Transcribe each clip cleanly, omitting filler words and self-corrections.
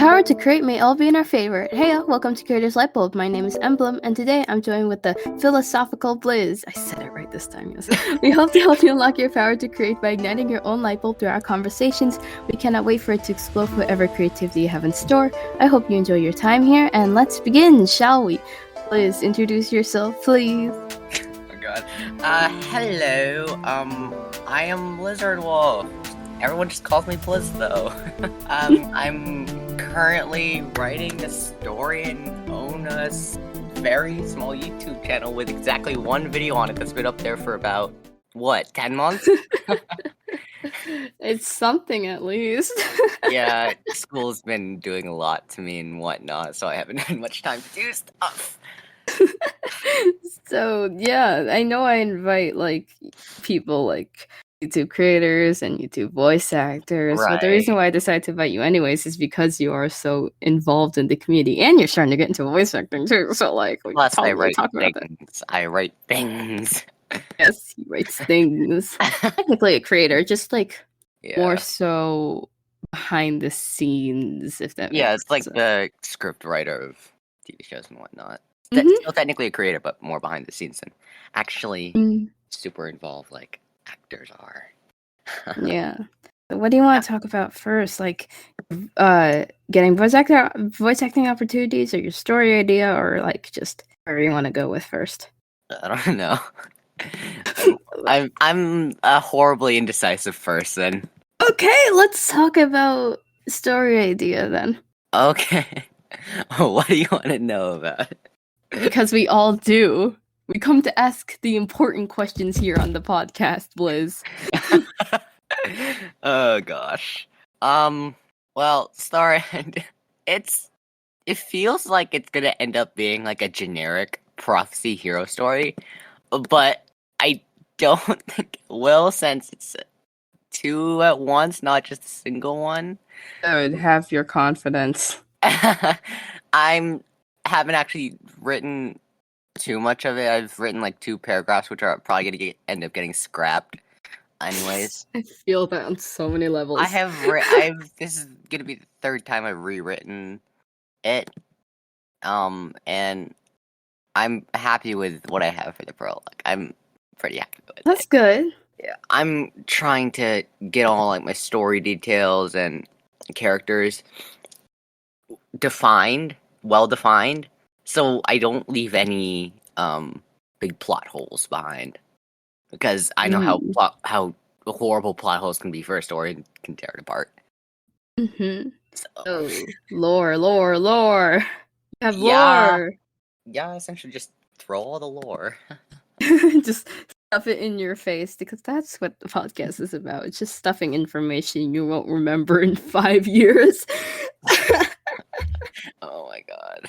power to create may all be in our favor. Hey, welcome to Creator's Lightbulb. My name is Emblem, and today I'm joined with the philosophical Blizz. I said it right this time, yes. We hope to help you unlock your power to create by igniting your own lightbulb through our conversations. We cannot wait for it to explode whatever creativity you have in store. I hope you enjoy your time here, and let's begin, shall we? Blizz, introduce yourself, please. Oh god. Hello. I am Blizzard Wolf. Everyone just calls me Blizz, though. I'm currently writing a story and own a very small YouTube channel with exactly one video on it that's been up there for about, 10 months? It's something, at least. Yeah, school's been doing a lot to me and whatnot, so I haven't had much time to do stuff. So, yeah, I know I invite, people, YouTube creators and YouTube voice actors, but the reason why I decided to invite you anyways is because you are so involved in the community, and you're starting to get into voice acting too, so, we Plus, I totally write talk about that. things. I write things. Yes, he writes things. Technically a creator, just, more so behind the scenes, if that Yeah, makes it's like sense. the script writer of TV shows and whatnot. Mhm. Still technically a creator, but more behind the scenes and actually super involved like actors are. Yeah. So what do you want to talk about first? Getting voice acting opportunities, or your story idea, or just wherever you want to go with first? I don't know. I'm a horribly indecisive person. Okay, let's talk about story idea then. Okay. What do you want to know about? Because we all do. We come to ask the important questions here on the podcast, Blizz. Oh gosh. Well, story. It feels like it's gonna end up being like a generic prophecy hero story, but I don't think it will, since it's two at once, not just a single one. I would have your confidence. I haven't actually written too much of it. I've written 2 paragraphs, which are probably gonna end up getting scrapped. Anyways, I feel that on so many levels. This is gonna be the third time I've rewritten it. And I'm happy with what I have for the prologue. I'm pretty happy with it. That's good. Yeah, I'm trying to get all my story details and characters well defined, so I don't leave any big plot holes behind. Because I know how horrible plot holes can be for a story and can tear it apart. Mm-hmm. So, lore. You have lore. Yeah, essentially just throw all the lore. Just stuff it in your face, because that's what the podcast is about. It's just stuffing information you won't remember in 5 years. Oh my god.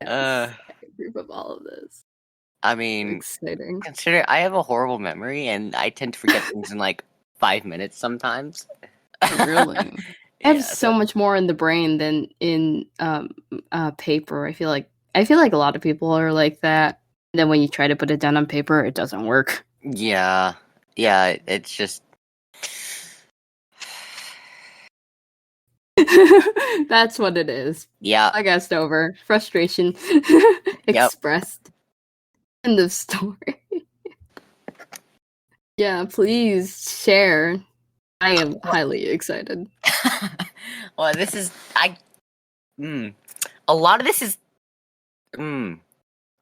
Yes, I approve of all of this. I mean, exciting. Consider I have a horrible memory, and I tend to forget things in 5 minutes sometimes. Really? I have so much more in the brain than in paper. I feel like a lot of people are like that. And then when you try to put it down on paper, it doesn't work. Yeah, it's just... That's what it is. Yeah. I guessed over. Frustration expressed. End of story. Yeah, please share. I am highly excited. Well, this is... A lot of this is...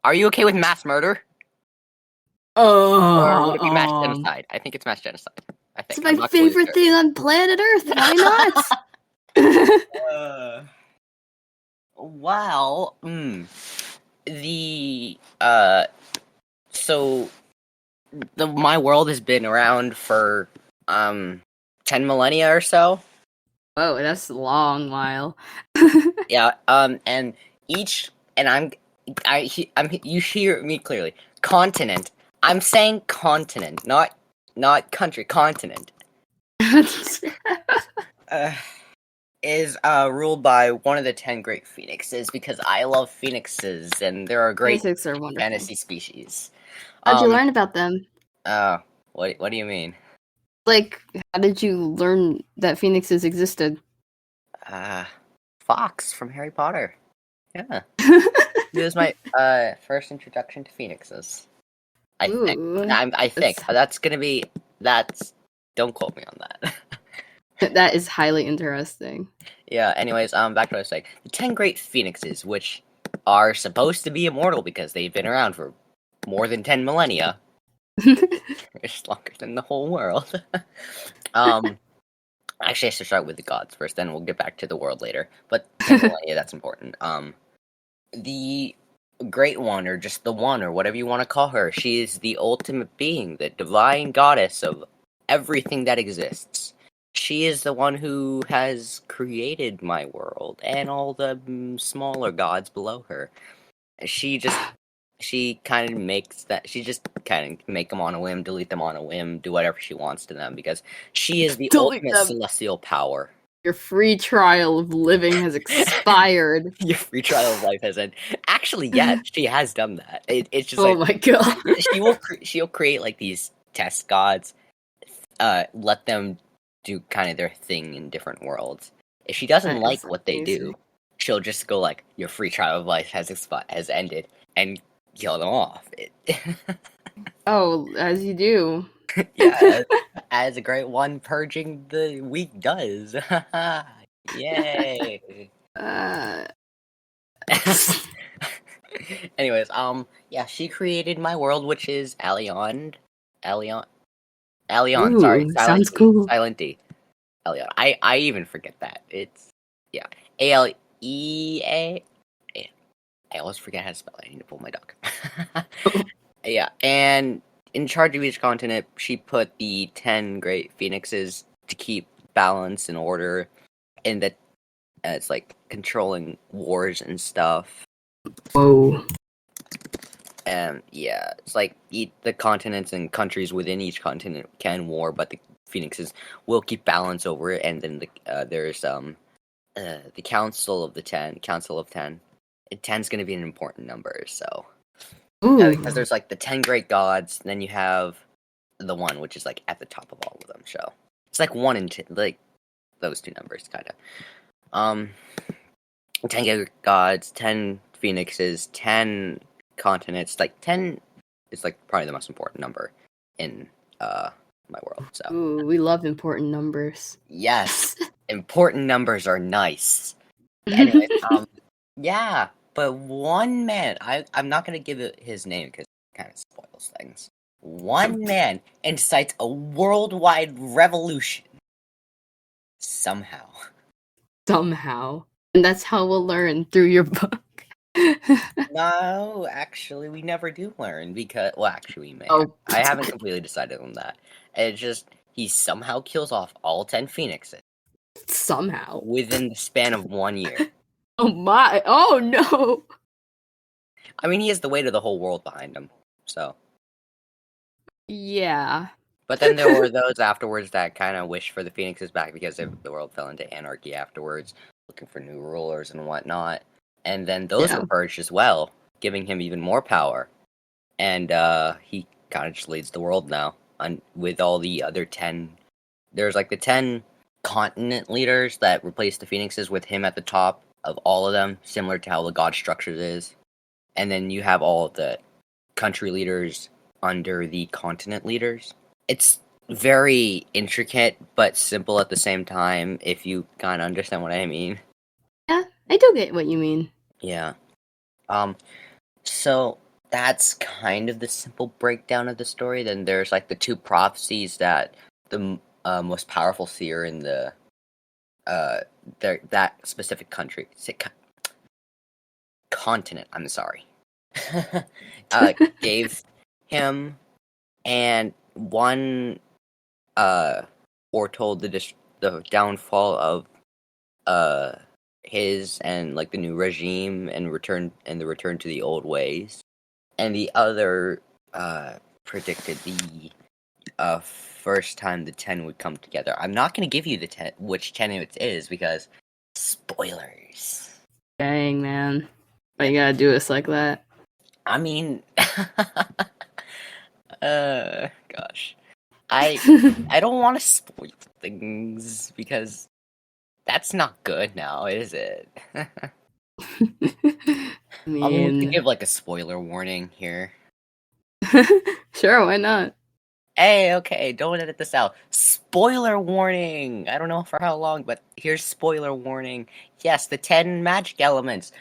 Are you okay with mass murder? Or would it be mass genocide? I think it's mass genocide. It's my favorite thing on planet Earth. Why not? Well, my world has been around for 10 millennia or so. Whoa, that's a long while. Yeah, and you hear me clearly. Continent. I'm saying continent, not country. Continent. Is ruled by one of the 10 great phoenixes, because I love phoenixes and they're a great fantasy species. How'd you learn about them? What do you mean? How did you learn that phoenixes existed? Fox from Harry Potter. Yeah. It was my first introduction to phoenixes. I think. Ooh, I think. That's gonna be... Don't quote me on that. that is highly interesting. Yeah, anyways, back to what I was saying. The 10 great phoenixes, which are supposed to be immortal because they've been around for more than 10 millennia. It's longer than the whole world. Actually, I should start with the gods first, then we'll get back to the world later. But 10 millennia, that's important. The Great One, or just the One, or whatever you want to call her, she is the ultimate being, the divine goddess of everything that exists. She is the one who has created my world and all the smaller gods below her. She kind of makes that. She just kind of make them on a whim, delete them on a whim, do whatever she wants to them because she is the ultimate celestial power. Your free trial of living has expired. Your free trial of life has ended. Actually, yeah, she has done that. It's just my god. she'll create like these test gods, let them do kind of their thing in different worlds. If she doesn't like what they do, she'll just go like, "Your free trial of life has ended," and kill them off. Oh, as you do. Yeah, as a Great One purging the weak does. Yay. Anyways, yeah, she created my world, which is Allion, Ooh, sorry. Sounds cool. Silent D. Allion. I even forget that. It's, yeah. ALEA. I always forget how to spell it. I need to pull my dog. Yeah, and in charge of each continent, she put the 10 great phoenixes to keep balance and order, and that it's like controlling wars and stuff. Whoa. And yeah, it's like the continents and countries within each continent can war, but the phoenixes will keep balance over it. And then there's the Council of 10. And 10's going to be an important number, so. Yeah, because there's like the 10 great gods, then you have the One, which is like at the top of all of them. So it's like 1 and 10, like those two numbers, kind of. 10 great gods, 10 phoenixes, 10 continents. Like 10 is like probably the most important number in my world. So we love important numbers. Yes, important numbers are nice. Anyways, yeah. But one man, I'm not going to give it his name because it kind of spoils things. One man incites a worldwide revolution. Somehow. And that's how we'll learn through your book. No, actually, we never do learn because, well, actually, we may. Oh. I haven't completely decided on that. It's just, he somehow kills off all 10 phoenixes. Somehow. Within the span of 1 year. Oh my, oh no! I mean, he has the weight of the whole world behind him, so. Yeah. But then there were those afterwards that kind of wished for the phoenixes back because the world fell into anarchy afterwards, looking for new rulers and whatnot. And then those were purged as well, giving him even more power. And he kind of just leads the world now, with all the other 10. There's like the 10 continent leaders that replaced the phoenixes with him at the top of all of them, similar to how the god structures is. And then you have all the country leaders under the continent leaders. It's very intricate, but simple at the same time, if you kind of understand what I mean. Yeah, I do get what you mean. Yeah. So that's kind of the simple breakdown of the story. Then there's like the 2 prophecies that the most powerful seer in the that specific country continent, I'm sorry, gave him, and one foretold the downfall of his and like the new regime and the return to the old ways, and the other predicted the first time the 10 would come together. I'm not going to give you the 10, which 10 it is, because spoilers. Dang, man. Why you gotta do us like that? I mean, gosh. I don't want to spoil things because That's not good now, is it? I We could mean, give like a spoiler warning here. sure, why not? Hey, okay, don't edit this out. Spoiler warning! I don't know for how long, but here's spoiler warning. Yes, the 10 magic elements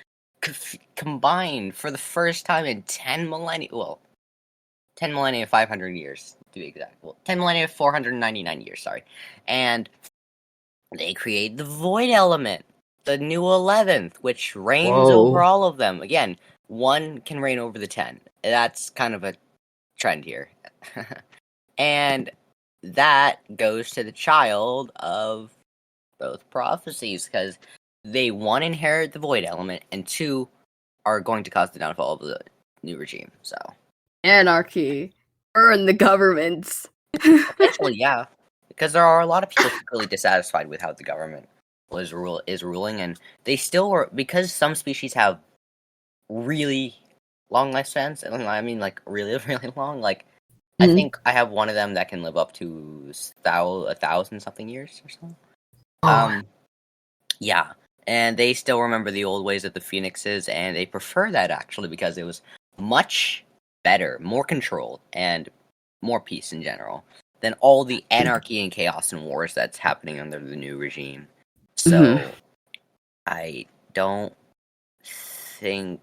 combined for the first time in 10 millennia. Well, 10 millennia, 500 years, to be exact. Well, 10 millennia, 499 years, sorry. And they create the void element, the new 11th, which reigns over Whoa. all of them. Again, one can reign over the 10. That's kind of a trend here. And that goes to the child of both prophecies, because they, one, inherit the void element, and two, are going to cause the downfall of the new regime. So Anarchy. Burn the governments. eventually, yeah, because there are a lot of people secretly dissatisfied with how the government is ruling, and they still were, because some species have really long lifespans, and I mean like really really long. Like I think I have one of them that can live up to 1,000 something years or so. Yeah, and they still remember the old ways of the phoenixes, and they prefer that actually because it was much better, more controlled, and more peace in general than all the anarchy and chaos and wars that's happening under the new regime. So I don't think.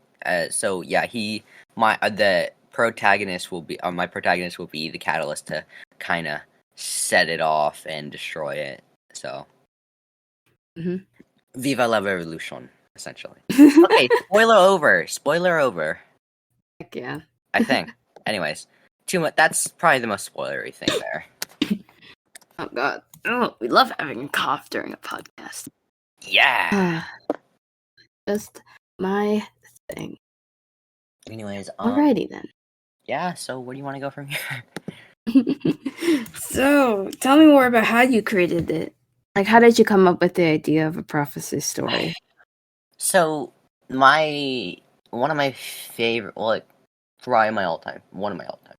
So yeah, the protagonist will be my protagonist will be the catalyst to kind of set it off and destroy it. So, Viva la revolution, essentially. Okay, spoiler over. Spoiler over. Heck yeah. I think. Anyways, too much. That's probably the most spoilery thing there. Oh god. Oh, we love having a cough during a podcast. Yeah. Just my thing. Anyways, alrighty then. Yeah, so where do you want to go from here? So, tell me more about how you created it. Like, how did you come up with the idea of a prophecy story? So, one of my favorite, well, like, probably one of my all-time.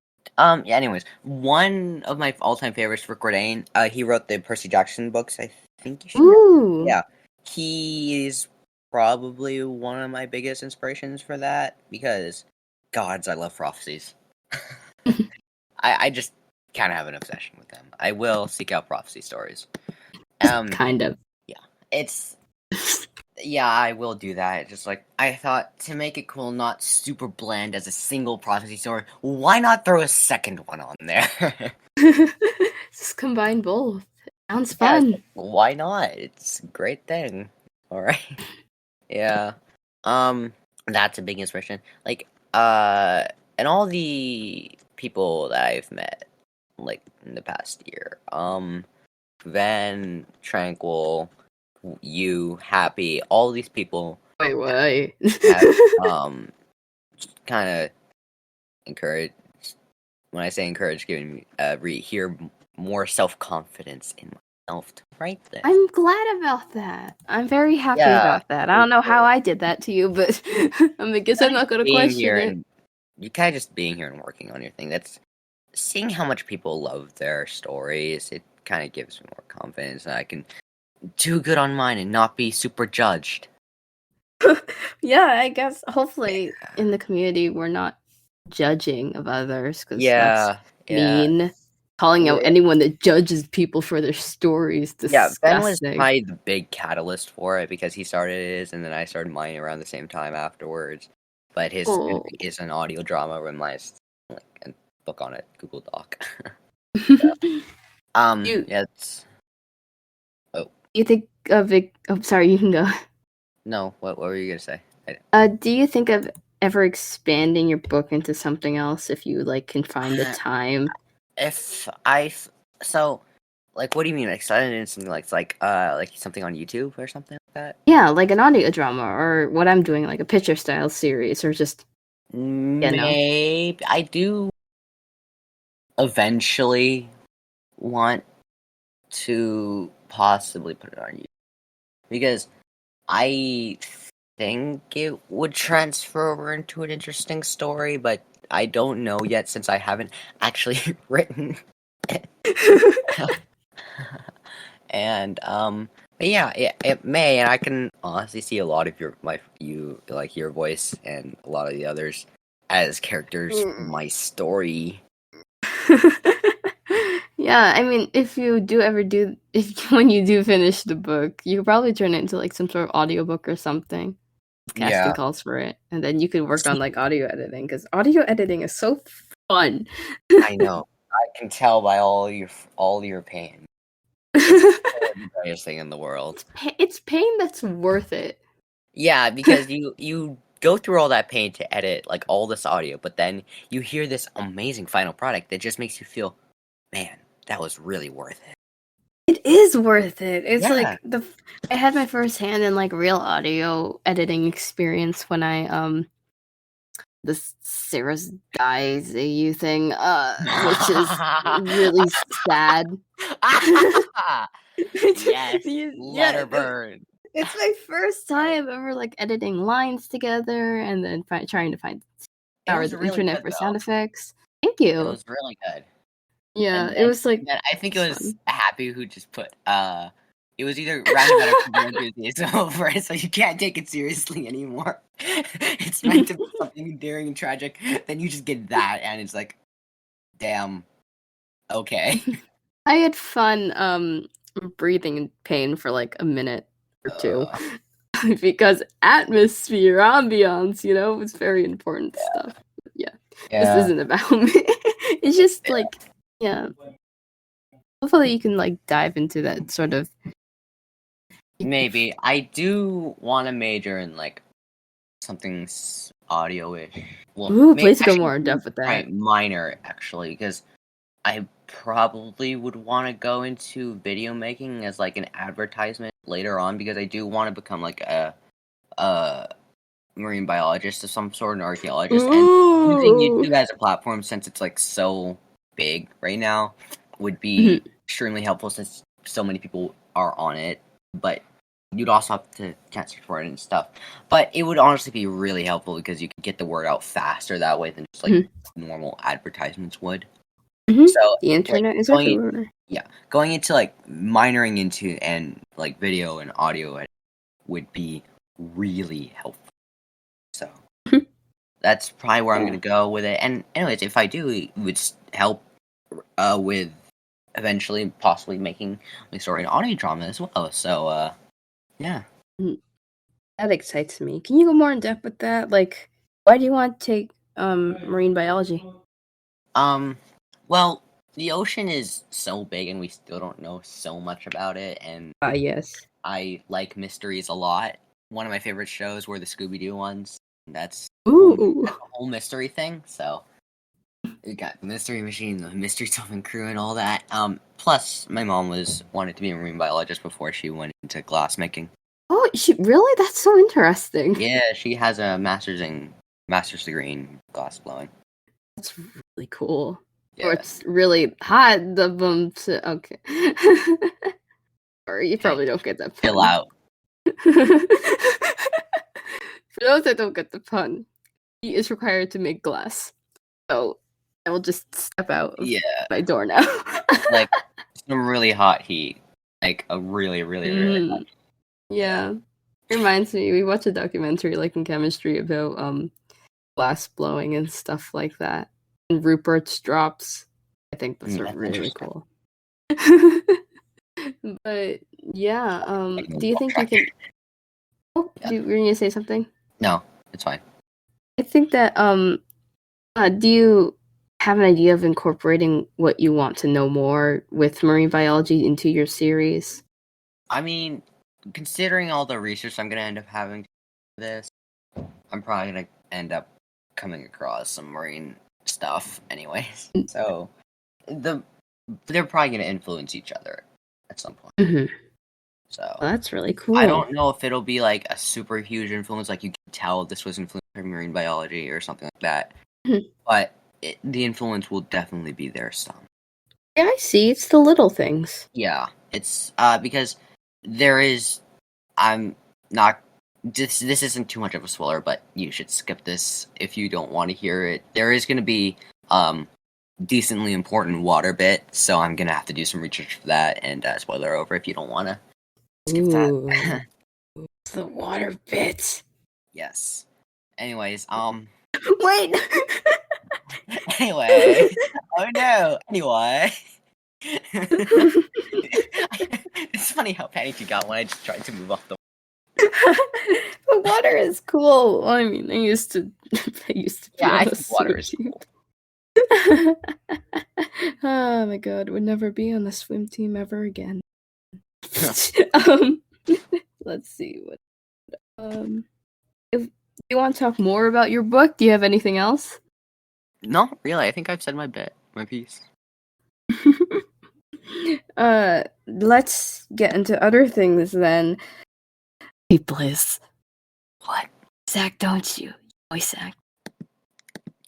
Yeah, anyways, one of my all-time favorites, Riordan, he wrote the Percy Jackson books, I think you should know. Yeah. He's probably one of my biggest inspirations for that, because, gods, I love prophecies. I just kind of have an obsession with them. I will seek out prophecy stories. Kind of. Yeah. It's... Yeah, I will do that. Just like, I thought, to make it cool, not super bland as a single prophecy story, why not throw a second one on there? Just combine both. Sounds fun. Yeah, why not? It's a great thing. Alright. Yeah. That's a big inspiration. Like, and all the people that I've met, like, in the past year, Van, Tranquil, you, Happy, all these people Wait. have, kind of encouraged, when I say encouraged, giving me, here more self-confidence in myself to write this. I'm glad about that. I'm very happy about that. I don't know how I did that to you, but I guess I'm not going to question it. You kind of just being here and working on your thing. That's seeing how much people love their stories. It kind of gives me more confidence, and I can do good on mine and not be super judged. Yeah, I guess hopefully in the community we're not judging of others, because that's mean. Calling out anyone that judges people for their stories. Disgusting. Yeah, Ben was probably the big catalyst for it, because he started his, and then I started mine around the same time afterwards. But his is an audio drama with my a book on it, Google Doc. It's. You think of it? Oh, sorry, you can go. No, what were you gonna say? Do you think of ever expanding your book into something else if you can find the time? Like, what do you mean? Excited in something like something on YouTube or something like that? Yeah, like an audio drama, or what I'm doing, like a picture style series, or just maybe I do eventually want to possibly put it on YouTube, because I think it would transfer over into an interesting story, but I don't know yet, since I haven't actually written it. And Yeah, it may, and I can honestly see a lot of your voice and a lot of the others as characters in my story. Yeah, I mean, if when you do finish the book, you could probably turn it into like some sort of audiobook or something. Casting calls for it, and then you could work on like audio editing, because audio editing is so fun. I know. I can tell by all your pain. It's the greatest thing in the world. It's pain that's worth it. Yeah, because you go through all that pain to edit like all this audio, but then you hear this amazing final product that just makes you feel, man, that was really worth it. It is worth it. It's like I had my first hand in like real audio editing experience when I the Sarah's Dies AU thing, which is really sad. Yes, let her burn. It's my first time ever like editing lines together and then trying to find the internet for sound effects. Thank you. It was really good. Yeah, it was like. I think it was Happy who just put it was either roundabout enthusiasm over it, so you can't take it seriously anymore. It's meant to be something endearing and tragic. Then you just get that, and it's like, damn. Okay. I had fun breathing in pain for like a minute or two because atmosphere, ambiance, was very important stuff. Yeah. This isn't about me. It's just like, hopefully you can like dive into that sort of. Maybe. I do want to major in like something audio-ish. Well, please go more in depth with that. Right, minor actually, because I probably would want to go into video making as like an advertisement later on, because I do want to become like a marine biologist of some sort, an archaeologist. Ooh. And using YouTube as a platform, since it's like so big right now, would be extremely helpful, since so many people are on it. But you'd also have to censor for it and stuff. But it would honestly be really helpful, because you could get the word out faster that way than just like normal advertisements would. So the internet is everywhere. Going into like minoring into and like video and audio editing would be really helpful. So that's probably where I'm going to go with it. And anyways, if I do, it would help with eventually possibly making my story an audio drama as well. So yeah. That excites me. Can you go more in depth with that? Like, why do you want to take marine biology? Well, the ocean is so big and we still don't know so much about it, and yes, I like mysteries a lot. One of my favorite shows were the Scooby-Doo ones. That's a whole mystery thing, so we got the Mystery Machine, the Mystery Solving Crew, and all that. Plus, my mom wanted to be a marine biologist before she went into glassmaking. Oh, really? That's so interesting. Yeah, she has a master's degree in glass blowing. That's really cool. Yeah. Or it's really hot. The bumps. Okay. Or you probably don't get that pun. Chill out. For those that don't get the pun, he is required to make glass. So I will just step out of my door now. Like some really hot heat. Like a really, really, really hot heat. Yeah. It reminds me, we watched a documentary like in chemistry about glass blowing and stuff like that. And Rupert's drops. I think those are really cool. But yeah, do you think you can? Oh, were you gonna say something? No, it's fine. I think that do you have an idea of incorporating what you want to know more with marine biology into your series? I mean, considering all the research I'm gonna end up having for this, I'm probably gonna end up coming across some marine stuff anyways. So they're probably going to influence each other at some point. So well, that's really cool. I don't know if it'll be like a super huge influence, like you can tell this was influenced by marine biology or something like that. But the influence will definitely be there some. Yeah, I see. It's the little things. Yeah, it's because there is. I'm not. This isn't too much of a spoiler, but you should skip this if you don't want to hear it. There is going to be decently important water bit, so I'm going to have to do some research for that, and spoiler over if you don't want to Skip that. Ooh. It's the water bit. Yes. Anyways, Wait. anyway. Oh no. Anyway. It's funny how panicked you got when I just tried to move off the. The water is cool. I mean, I used to be Yeah, on I a think water swim is team. cool. Oh my god, would never be on the swim team ever again. Let's see what. If you want to talk more about your book, do you have anything else? No, really. I think I've said my piece. Let's get into other things then. Hey, Blizz. What? Zach, don't you? Voice act.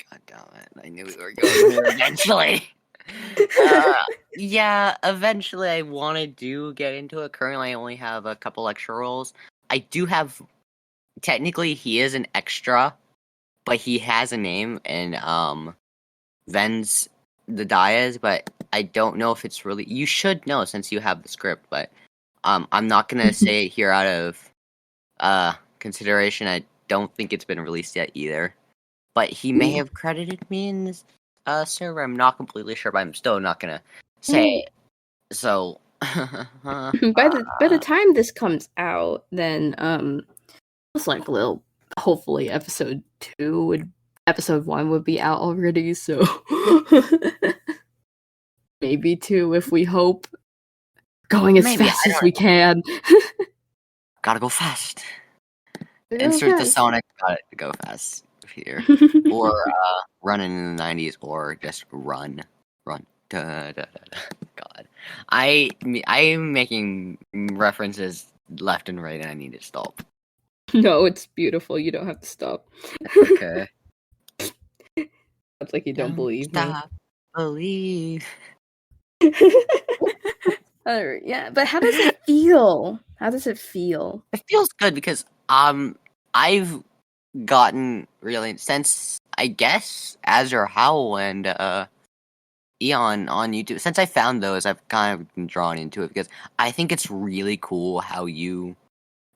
God damn it. I knew we were going there eventually. Yeah, eventually I want to get into it. Currently, I only have a couple extra roles. I do have... Technically, he is an extra, but he has a name, and, Ven's the Diaz, but I don't know if it's really... You should know since you have the script, but, I'm not gonna say it here out of, consideration. I don't think it's been released yet either. But he may have credited me in this server. I'm not completely sure, but I'm still not gonna say it. So by the time this comes out, then it's like hopefully episode 1 would be out already, so maybe 2 if we hope. Going as fast as we can. Gotta go fast. Insert the Sonic got it to go fast here. Or running in the 90s, or just run. God. I'm making references left and right, and I need to stop. No, it's beautiful. You don't have to stop. Okay. It's like you don't believe stop, me. Believe. Yeah, but how does it feel? It feels good because I've gotten really since I guess Azure Howl and Eon on YouTube. Since I found those, I've kind of been drawn into it because I think it's really cool how you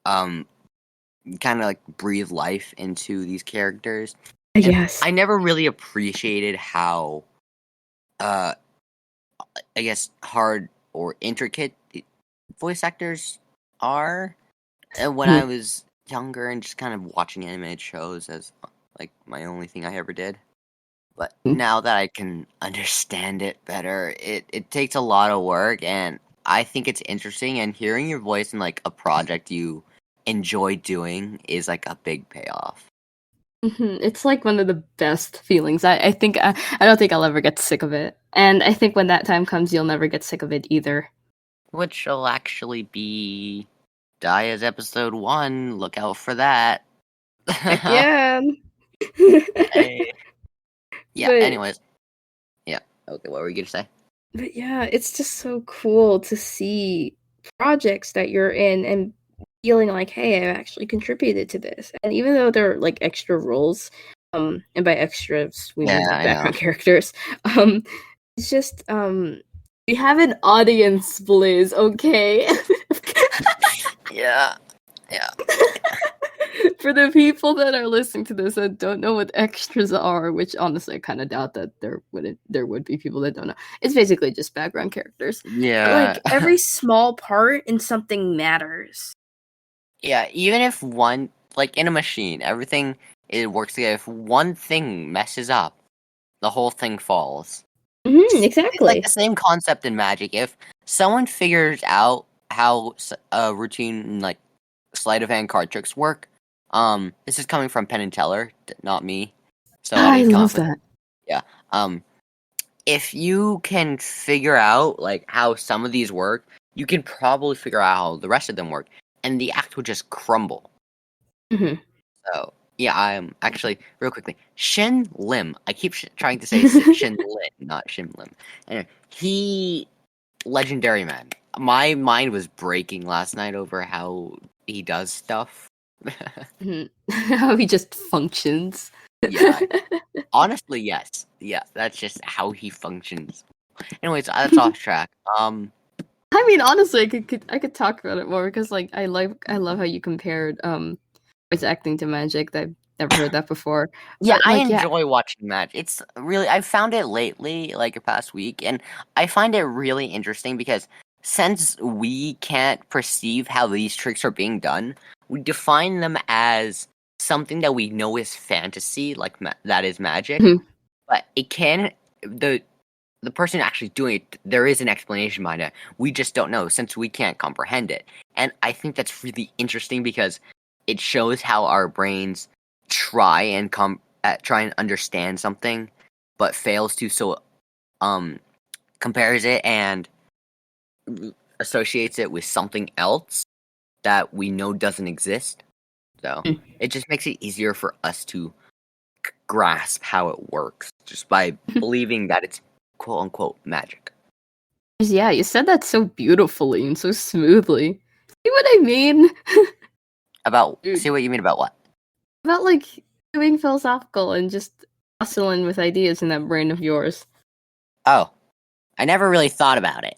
kind of like breathe life into these characters. Yes. I never really appreciated how I guess hard or intricate voice actors are. And when I was younger and just kind of watching animated shows as like my only thing I ever did. But now that I can understand it better, it takes a lot of work, and I think it's interesting, and hearing your voice in like a project you enjoy doing is like a big payoff. It's like one of the best feelings. I think I don't think I'll ever get sick of it. And I think when that time comes, you'll never get sick of it either. Which will actually be Daya's episode 1. Look out for that. Heck yeah. Hey. Yeah, anyways. Yeah, okay, what were you going to say? But yeah, it's just so cool to see projects that you're in and feeling like, hey, I actually contributed to this. And even though they're like extra roles, and by extras we mean like background characters, it's just we have an audience, Blizz, okay? Yeah. For the people that are listening to this and don't know what extras are, which honestly I kind of doubt that there would be people that don't know. It's basically just background characters. Yeah. Like every small part in something matters. Yeah, even if one, like in a machine, everything it works together. If one thing messes up, the whole thing falls. Exactly. It's like the same concept in Magic. If someone figures out how routine like sleight of hand card tricks work, this is coming from Penn and Teller, not me. So I love that. Yeah. If you can figure out like how some of these work, you can probably figure out how the rest of them work, and the act would just crumble. So yeah, I'm actually real quickly Shin Lim. I keep trying to say Shin Lim, not Shin Lim. Anyway, he legendary man. My mind was breaking last night over how he does stuff. How he just functions. Yeah. Honestly, yes. Yeah, that's just how he functions. Anyways, that's off track. I mean, honestly, I could talk about it more because like I love how you compared voice acting to magic. I've never heard that before. Yeah, But I like yeah, enjoy watching match. It's really I've found it lately, like the past week, and I find it really interesting because since we can't perceive how these tricks are being done, we define them as something that we know is fantasy, like that is magic. Mhm. But it can the person actually doing it, there is an explanation behind it. We just don't know since we can't comprehend it. And I think that's really interesting because it shows how our brains try and try and understand something, but fails to. So, compares it and associates it with something else that we know doesn't exist. So it just makes it easier for us to grasp how it works just by believing that it's quote unquote magic. Yeah, you said that so beautifully and so smoothly. See what I mean? See what you mean about what? About like being philosophical and just hustling with ideas in that brain of yours. Oh, I never really thought about it.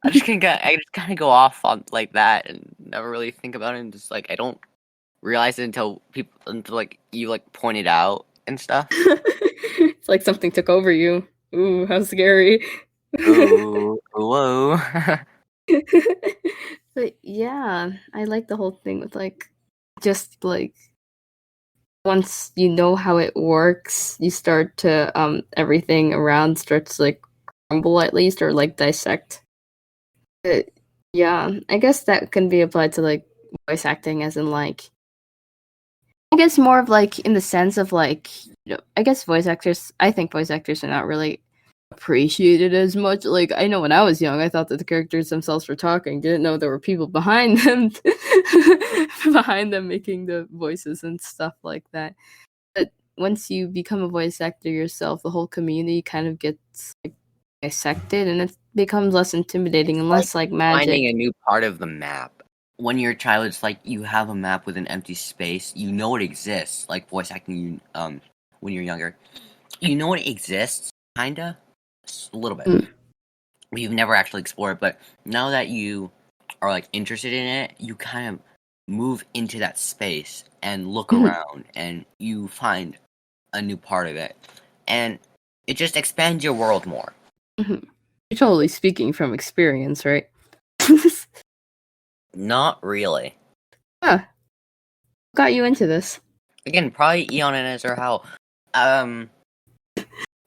I just kind of go off on like that and never really think about it, and just like I don't realize it until like you like point it out and stuff. It's like something took over you. Ooh, how scary. Ooh, whoa. But yeah, I like the whole thing with like just like once you know how it works, you start to everything around starts to like crumble at least or like dissect. But yeah, I guess that can be applied to like voice acting as in like I guess more of like in the sense of like I guess I think voice actors are not really appreciated as much. Like I know when I was young, I thought that the characters themselves were talking, didn't know there were people behind them making the voices and stuff like that. But once you become a voice actor yourself, the whole community kind of gets like dissected and it becomes less intimidating and less like magic. Finding a new part of the map. When you're a child, it's like you have a map with an empty space. You know it exists. Like voice acting, when you're younger, you know it exists, kinda, a little bit. You've never actually explored it, but now that you are like interested in it, you kind of move into that space and look around, and you find a new part of it, and it just expands your world more. You're totally speaking from experience, right? Not really. Huh. What got you into this? Again, probably Eon and Ezra, how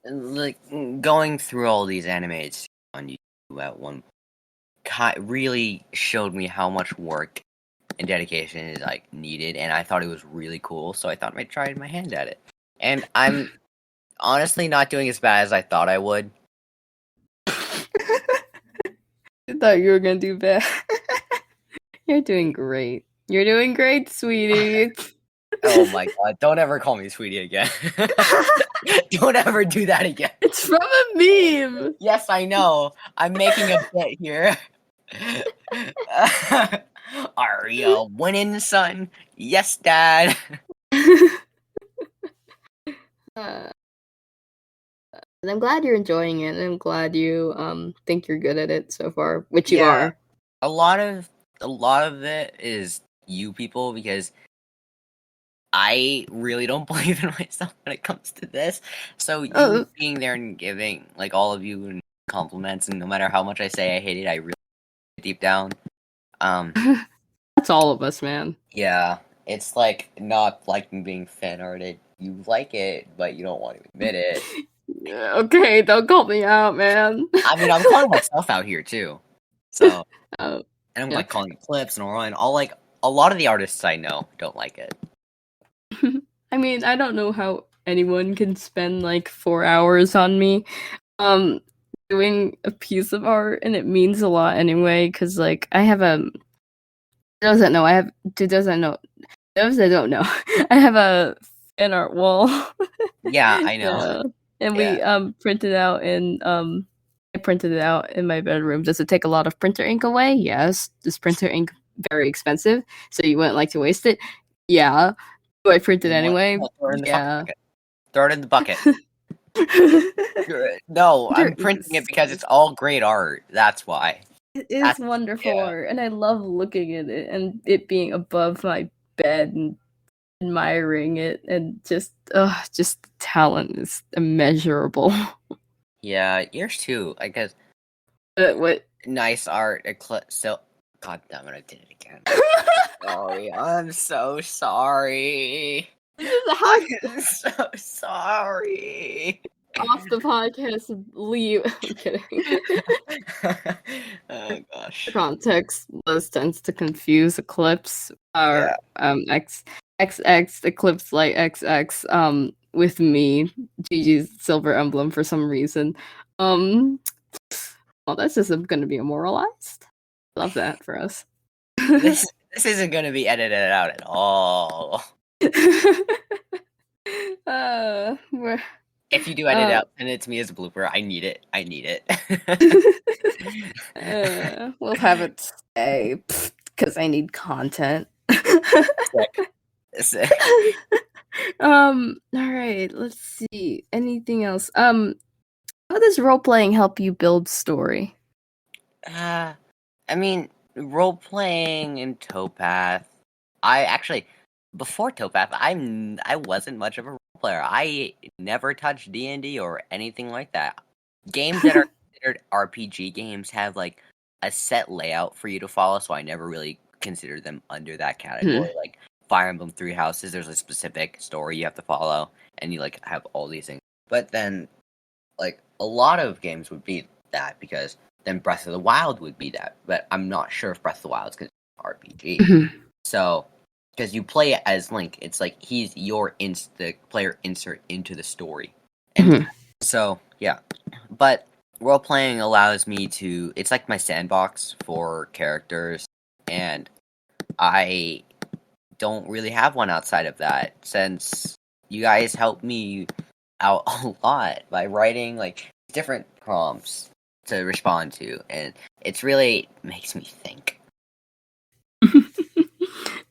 like going through all these animated on YouTube at one really showed me how much work and dedication is like needed, and I thought it was really cool, so I thought I'd try my hand at it. And I'm honestly not doing as bad as I thought I would. I thought you were gonna do bad. You're doing great. You're doing great, sweetie. Oh my god, don't ever call me sweetie again. Don't ever do that again. It's from a meme. Yes, I know. I'm making a bit here. Are you winning, son? Yes, Dad. And I'm glad you're enjoying it, and I'm glad you think you're good at it so far, which you are. A lot of it is you people, because I really don't believe in myself when it comes to this. So you being there and giving like all of you compliments, and no matter how much I say I hate it, I really deep down. That's all of us, man. Yeah, it's like not liking being fan arted. You like it, but you don't want to admit it. Okay, don't call me out, man. I mean, I'm calling myself out here too. So, and I'm like calling it clips and all like a lot of the artists I know don't like it. I mean, I don't know how anyone can spend like 4 hours on me doing a piece of art, and it means a lot anyway, because like I have those that don't know, I have a fan art wall. Yeah, I know. And we printed out in I printed it out in my bedroom. Does it take a lot of printer ink away? Yes. Is printer ink very expensive? So you wouldn't like to waste it? Yeah. Do I print it anyway? Throw it in the bucket. No, I'm There printing it is. because it's all great art. That's why. It is That's, wonderful yeah. art, and I love looking at it and it being above my bed and admiring it, and just talent is immeasurable. Yeah, yours too. I guess What? nice art. So, God damn it, I did it again. Sorry, I'm so sorry. This is a hot I'm so sorry. off the podcast. Leave. I'm kidding. Oh gosh. Context Liz tends to confuse Eclipse or Yeah. XX Eclipse Light XX with me, Gigi's silver emblem for some reason. Well, that's just gonna be immortalized. Love that for us. This isn't gonna be edited out at all. We're If you do edit out, send it to me as a blooper. I need it. I need it. we'll have it stay because I need content. Sick. All right, let's see. Anything else? How does role playing help you build story? I mean, role playing in Towpath. I actually, before Towpath, I wasn't much of a role player. I never touched D&D or anything like that. Games that are considered RPG games have like a set layout for you to follow, so I never really considered them under that category. Like Fire Emblem Three Houses, there's a specific story you have to follow, and you like have all these things. But then, like a lot of games would be that because then Breath of the Wild would be that. But I'm not sure if Breath of the Wild is RPG. So, because you play it as Link, it's like he's the player insert into the story. And so, yeah. But role playing allows me to, it's like my sandbox for characters, and I don't really have one outside of that, since you guys help me out a lot by writing like different prompts to respond to, and it's really makes me think.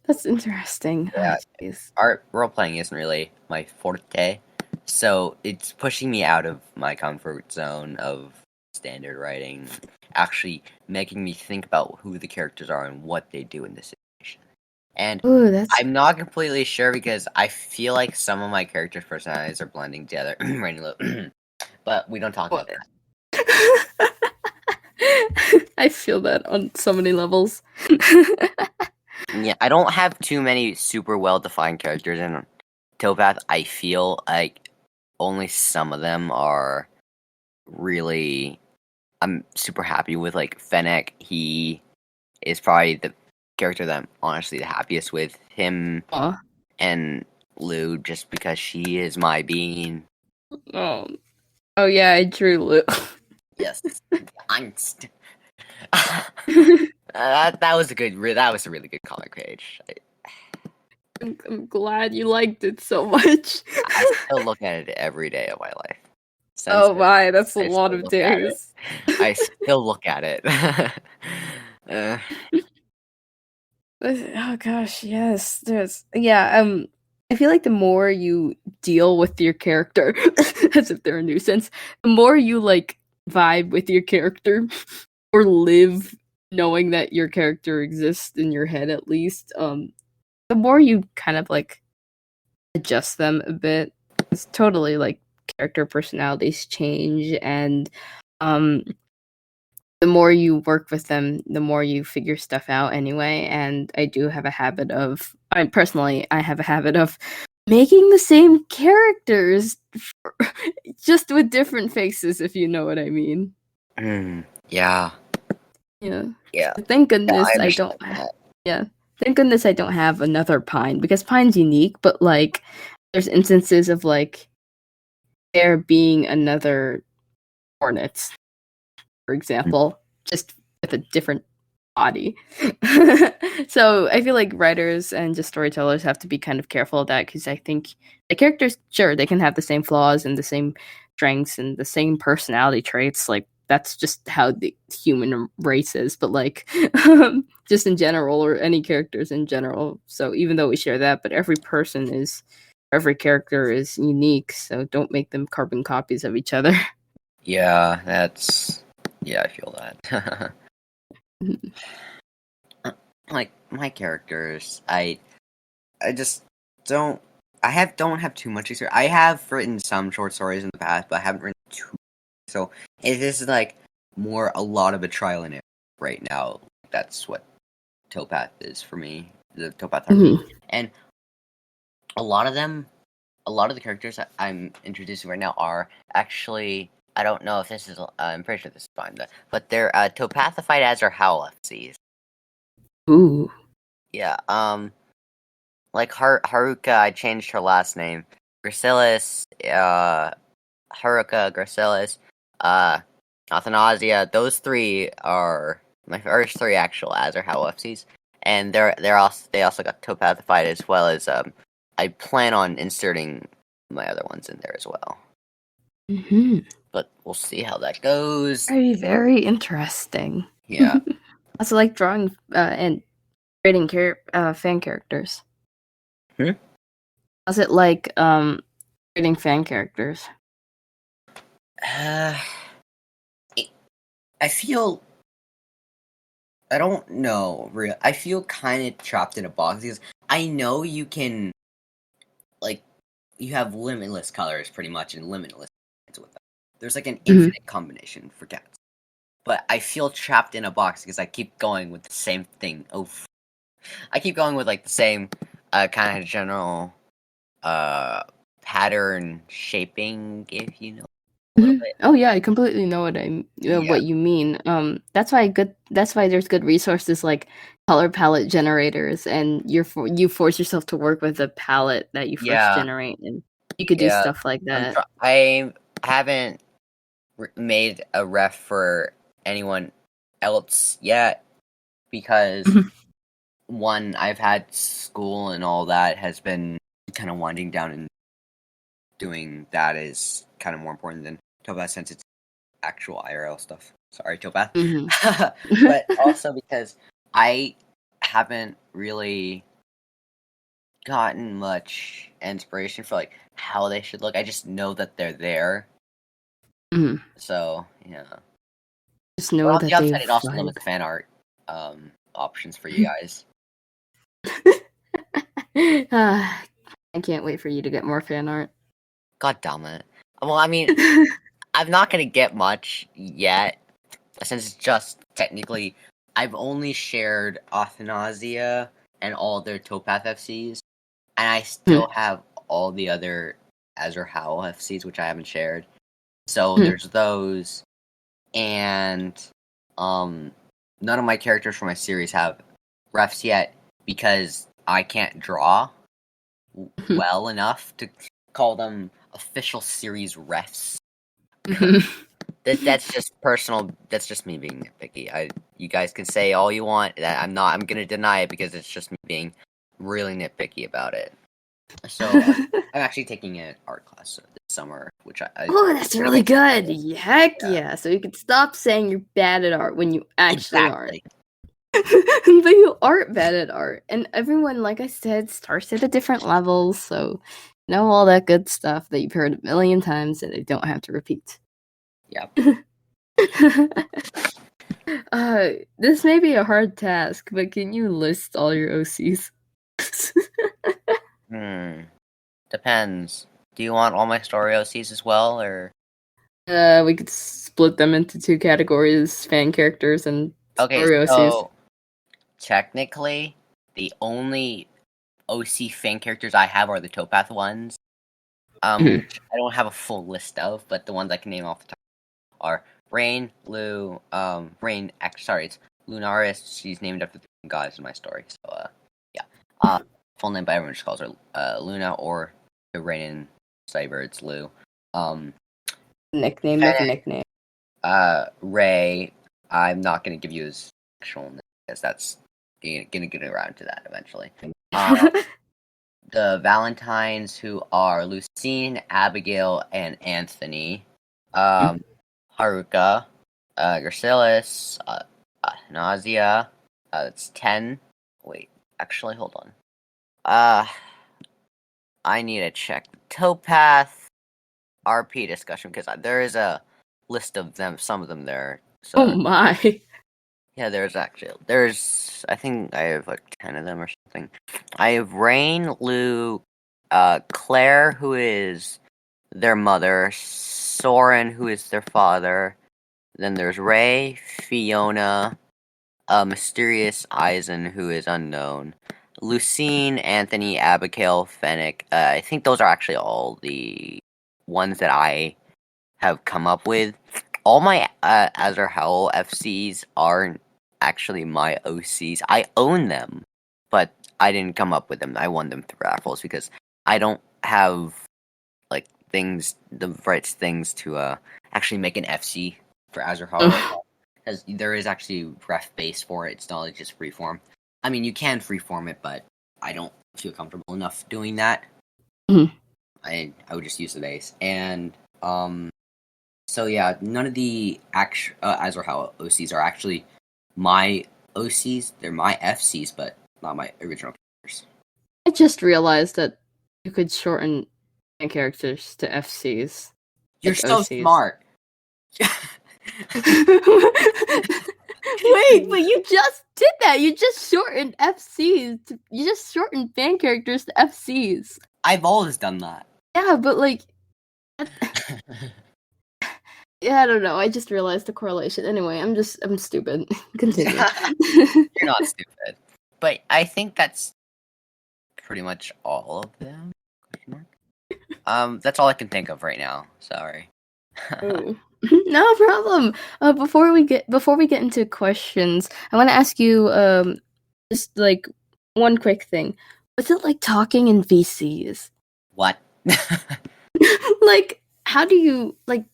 That's interesting. Yeah, Oh, role playing isn't really my forte, so it's pushing me out of my comfort zone of standard writing, actually making me think about who the characters are and what they do in this situation. And I'm not completely sure because I feel like some of my characters' personalities are blending together, but we don't talk about that. I feel that on so many levels. Yeah, I don't have too many super well-defined characters in Towpath. I feel like only some of them are really... I'm super happy with, like, Fennec. He is probably the character that I'm honestly the happiest with. Him and Lou, just because she is my bean. Oh yeah, I drew Lou. Yes, angst. That was a really good comic page. I'm glad you liked it so much. I still look at it every day of my life. Oh my, that's a lot of days. I still look at it. Oh gosh, yes. I feel like the more you deal with your character, as if they're a nuisance, the more you like vibe with your character or live knowing that your character exists in your head at least, the more you kind of like adjust them a bit. It's totally like character personalities change, and the more you work with them, the more you figure stuff out anyway. And I do have a habit of, I have a habit of making the same characters just with different faces, if you know what I mean. Yeah. Thank goodness I don't. Thank goodness I don't have another Pine, because Pine's unique, but like there's instances of like there being another Hornet, for example, just with a different body. So I feel like writers and just storytellers have to be kind of careful of that, because I think the characters, sure, they can have the same flaws and the same strengths and the same personality traits. Like that's just how the human race is. But like just in general, or any characters in general. So even though we share that, but every person is every character is unique, so don't make them carbon copies of each other. Yeah, I feel that. Like my characters, I just don't don't have too much experience. I have written some short stories in the past, but I haven't written too. So it is like more a lot of a trial and error right now. That's what Towpath is for me. The Towpath RPG. And a lot of the characters that I'm introducing right now are actually, I don't know if this is, I'm pretty sure this is fine, but they're Topathified as or Howl FCs. Ooh. Yeah, like Haruka, I changed her last name. Gracilis, Haruka, Gracilis, Athanasia, those three are my first three actual Azure Howl FCs. And they also got Topathified, as well as I plan on inserting my other ones in there as well. Mm-hmm. But we'll see how that goes. Very, very interesting. Yeah. I also like drawing and creating fan characters. How's it like creating fan characters? I feel, I don't know. I feel kind of trapped in a box because I know you can, like, you have limitless colors pretty much and limitless with them. There's like an infinite combination for cats. But I feel trapped in a box because I keep going with the same thing. I keep going with like the same kind of general pattern shaping, if you know. Oh yeah, I completely know what you mean. That's why there's good resources like color palette generators, and you force yourself to work with the palette that you first generate, and you could do stuff like that. I haven't made a ref for anyone else yet because one, I've had school and all that has been kind of winding down, and doing that is kind of more important than Topaz since it's actual IRL stuff. Sorry, Topaz. But also because I haven't really gotten much inspiration for like how they should look. I just know that they're there. So yeah. Just know that on the upside, it also limits fan art options for you guys. I can't wait for you to get more fan art. God damn it. Well, I mean, I'm not gonna get much yet, since it's just technically, I've only shared Athanasia and all their Towpath FCs, and I still have all the other Azure Howl FCs, which I haven't shared. So there's those, and none of my characters from my series have refs yet because I can't draw well enough to call them official series refs. That's just personal. That's just me being nitpicky. You guys can say all you want. I'm gonna deny it because it's just me being really nitpicky about it. So I'm actually taking an art class this summer, which oh, that's really good. Heck yeah! So you can stop saying you're bad at art when you actually aren't. But you aren't bad at art, and everyone, like I said, starts at a different level. So you know all that good stuff that you've heard a million times that they don't have to repeat. Yep. This may be a hard task, but can you list all your OCs? Depends. Do you want all my story OCs as well, or? We could split them into two categories: fan characters and story OCs. So technically, the only OC fan characters I have are the Towpath ones. Which I don't have a full list of, but the ones I can name off the top are Rain, Lou, Rain. Sorry, it's Lunaris. She's named after the goddess in my story. So yeah. Full name, but everyone just calls her Luna, or the Rain and Cyber. It's Lou. Nickname is a nickname. Ray. I'm not gonna give you his actual name because that's gonna get around to that eventually. The Valentines, who are Lucine, Abigail, and Anthony. Haruka, Gracilis, Nausea. That's 10. Wait, actually, hold on. I need to check the towpath RP discussion because there is a list of them, some of them there. So Oh my. yeah, I think I have like 10 of them or something. I have Rain, Lou, Claire, who is their mother, Soren, who is their father. Then there's Ray, Fiona, Mysterious Eisen, who is unknown, Lucine, Anthony, Abigail, Fennec. I think those are actually all the ones that I have come up with. All my Azur Howl FCs aren't actually my OCs. I own them, but I didn't come up with them. I won them through raffles because I don't have like the right things to actually make an FC for Azur Howl right now. Because there is actually ref base for it. It's not like just freeform. I mean, you can freeform it, but I don't feel comfortable enough doing that. Mm-hmm. I would just use the base. And so yeah, none of the actual Azur Howl OCs are actually my OCs. They're my FCs, but not my original characters. I just realized that you could shorten characters to FCs. You're like so OCs. smart. Wait, but you just did that. You just shortened FCs. You just shortened fan characters to FCs. I've always done that. Yeah, but like, yeah, I don't know. I just realized the correlation. Anyway, I'm stupid. Continue. You're not stupid. But I think that's pretty much all of them. That's all I can think of right now. Sorry. No problem. Before we get into questions, I want to ask you just like one quick thing. What's it like talking in VCs? What? Like, how do you like?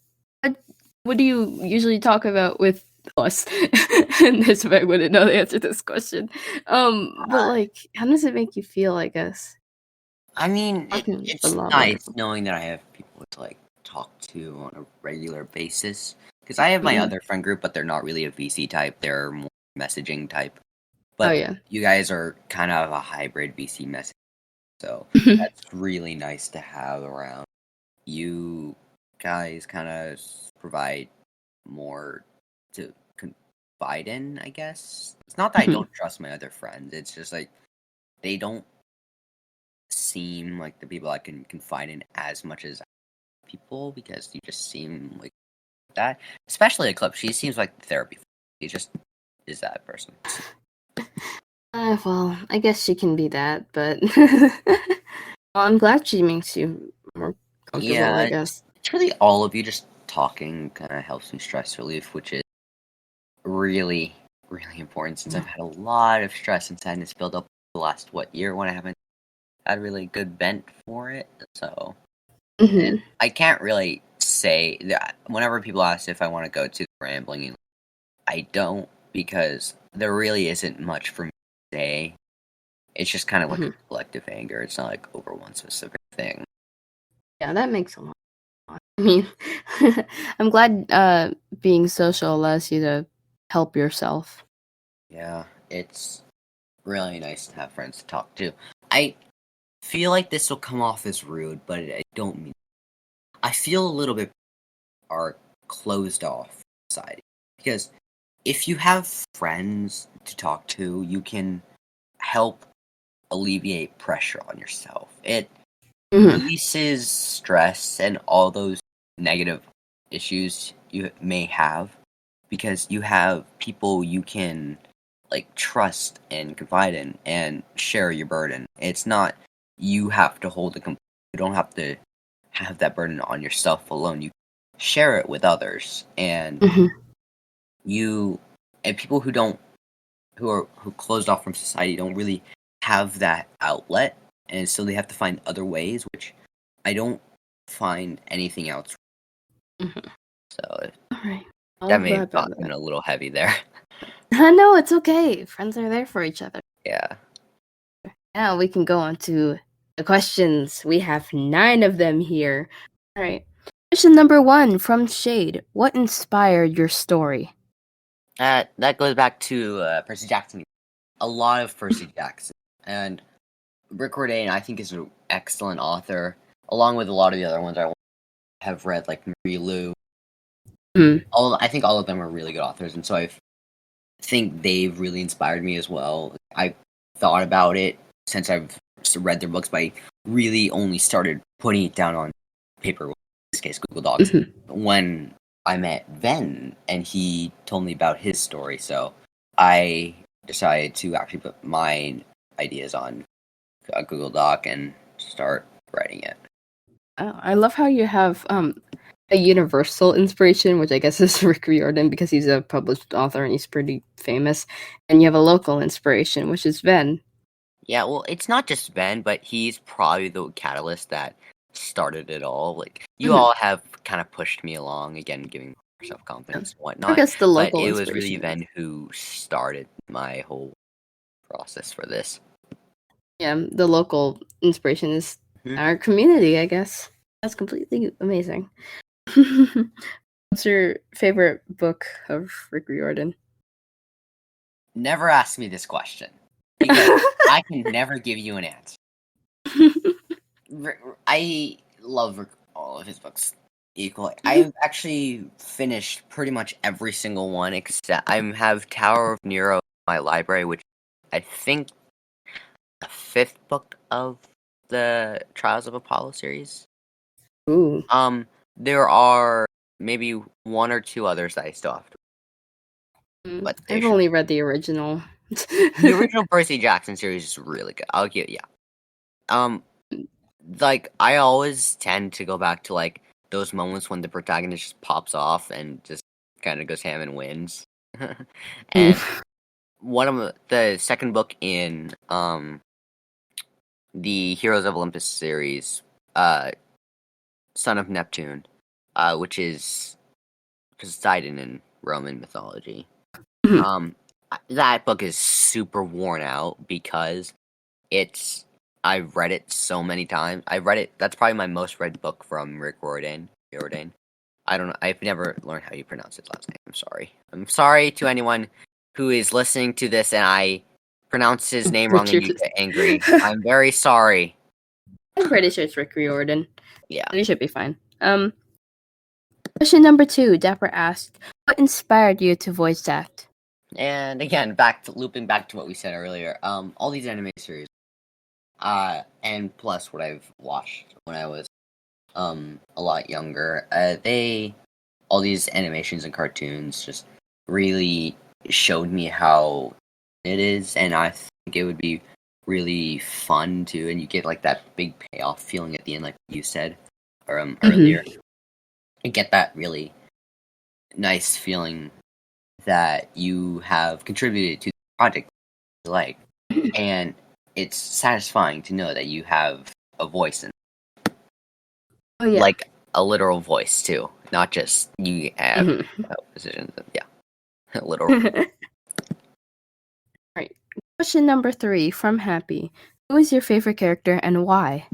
What do you usually talk about with us? And this I wouldn't know the answer to this question. But like, how does it make you feel? I guess. I mean, it's nice knowing that I have people to like talk to on a regular basis. Because I have my other friend group, but they're not really a VC type. They're more messaging type. But you guys are kind of a hybrid VC message. So that's really nice to have around. You guys kind of provide more to confide in, I guess. It's not that I don't trust my other friends. It's just like they don't seem like the people I can confide in as much as people because you just seem like that. Especially Eclipse. She seems like therapy. She just is that person. Well, I guess she can be that, but well, I'm glad she makes you more comfortable, I guess. It's really all of you just talking kind of helps me stress relief, which is really, really important since I've had a lot of stress and sadness build up the last, year when I haven't had really good vent for it. So I can't really say that whenever people ask if I want to go to rambling, I don't because there really isn't much for me to say. It's just kind of like a collective anger. It's not like over one specific thing. Yeah, that makes a lot. I mean, I'm glad being social allows you to help yourself. Yeah, it's really nice to have friends to talk to. I feel like this will come off as rude, but I don't mean. I feel a little bit are closed off society because if you have friends to talk to, you can help alleviate pressure on yourself. It releases stress and all those negative issues you may have because you have people you can like trust and confide in and share your burden. It's not you have to hold you don't have to have that burden on yourself alone. You share it with others and people who closed off from society don't really have that outlet, and so they have to find other ways, which I don't find anything else. So that may have gotten a little heavy there. No, it's okay. Friends are there for each other. Yeah. Now we can go on to the questions. We have 9 of them here. All right. Question number 1 from Shade. What inspired your story? That goes back to Percy Jackson. A lot of Percy Jackson. And Riordan, I think, is an excellent author, along with a lot of the other ones I have read, like Marie Lu. I think all of them are really good authors, and so I think they've really inspired me as well. I thought about it since I've read their books, but I really only started putting it down on paper, in this case Google Docs, when I met Ven, and he told me about his story, so I decided to actually put my ideas on a Google Doc and start writing it. Oh, I love how you have a universal inspiration, which I guess is Rick Riordan because he's a published author and he's pretty famous, and you have a local inspiration, which is Ven. Yeah, well, it's not just Ven, but he's probably the catalyst that started it all. Like, you all have kind of pushed me along, again, giving more self-confidence and whatnot. I guess the local but it was really inspiration Ven who started my whole process for this. Yeah, the local inspiration is our community, I guess. That's completely amazing. What's your favorite book of Rick Riordan? Never ask me this question, because I can never give you an answer. I love all of his books equally. I've actually finished pretty much every single one, except I have Tower of Nero in my library, which I think the 5th book of the Trials of Apollo series. Ooh. There are maybe 1 or 2 others that I still have to. But I've only read the original. The original Percy Jackson series is really good. I'll give like, I always tend to go back to, like, those moments when the protagonist just pops off and just kind of goes ham and wins. And one of the second book in the Heroes of Olympus series, Son of Neptune, which is Poseidon in Roman mythology. That book is super worn out because I've read it so many times. That's probably my most read book from Rick Riordan. I don't know. I've never learned how you pronounce his last name. I'm sorry. I'm sorry to anyone who is listening to this and I pronounce his name wrong and you get angry. I'm very sorry. I'm pretty sure it's Rick Riordan. Yeah. You should be fine. Question number 2, Dapper asked, what inspired you to voice act? And again, looping back to what we said earlier, all these anime series, and plus what I've watched when I was a lot younger, all these animations and cartoons just really showed me how it is, and I think it would be really fun too, and you get like that big payoff feeling at the end, like you said earlier. You get that really nice feeling that you have contributed to the project, and it's satisfying to know that you have a voice in it. Oh, yeah. Like a literal voice too, not just you have positions. Yeah, literal. Right. Question number 3 from Happy. Who is your favorite character and why?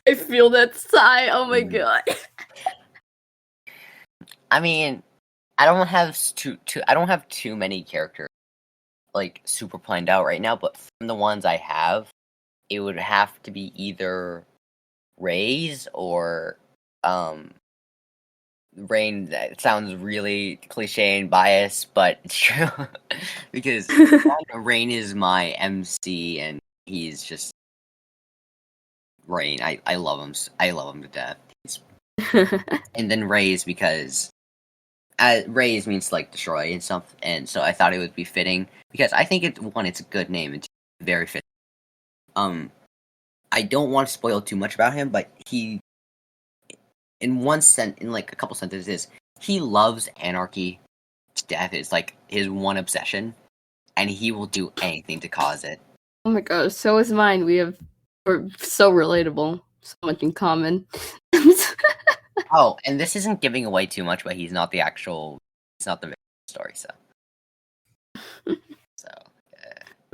I feel that sigh. Oh my god. I mean, I don't have too many characters like super planned out right now, but from the ones I have, it would have to be either Ray's or Rain. That sounds really cliche and biased, but it's true because Rain is my MC and he's just Rain. I love him. I love him to death. And then Ray's because Rays means like destroy and stuff, and so I thought it would be fitting because I think it's a good name and very fitting. I don't want to spoil too much about him, but he, in like a couple sentences, he loves anarchy to death. It's like his one obsession, and he will do anything to cause it. Oh my gosh, so is mine. We're so relatable, so much in common. Oh, and this isn't giving away too much, but he's not the story, so.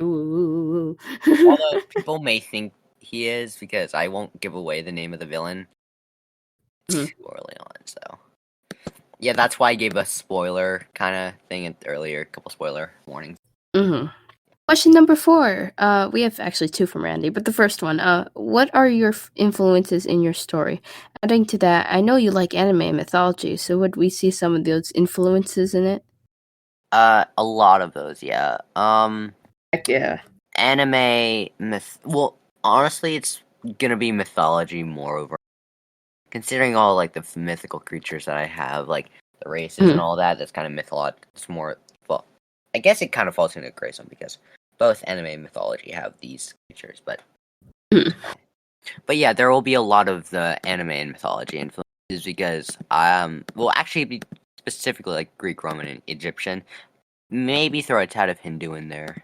Ooh. Although people may think he is, because I won't give away the name of the villain too early on, so. Yeah, that's why I gave a spoiler kind of thing earlier, a couple spoiler warnings. Question number 4. We have actually 2 from Randy, but the first one. What are your influences in your story? Adding to that, I know you like anime and mythology, so would we see some of those influences in it? A lot of those, yeah. Heck yeah. Anime well, honestly, it's gonna be mythology moreover. Considering all like the mythical creatures that I have, like the races and all that, that's kind of mythological. It's more, well, I guess it kind of falls into a gray zone because both anime and mythology have these creatures, but yeah, there will be a lot of the anime and mythology influences because well, actually, be specifically like Greek, Roman, and Egyptian. Maybe throw a tad of Hindu in there.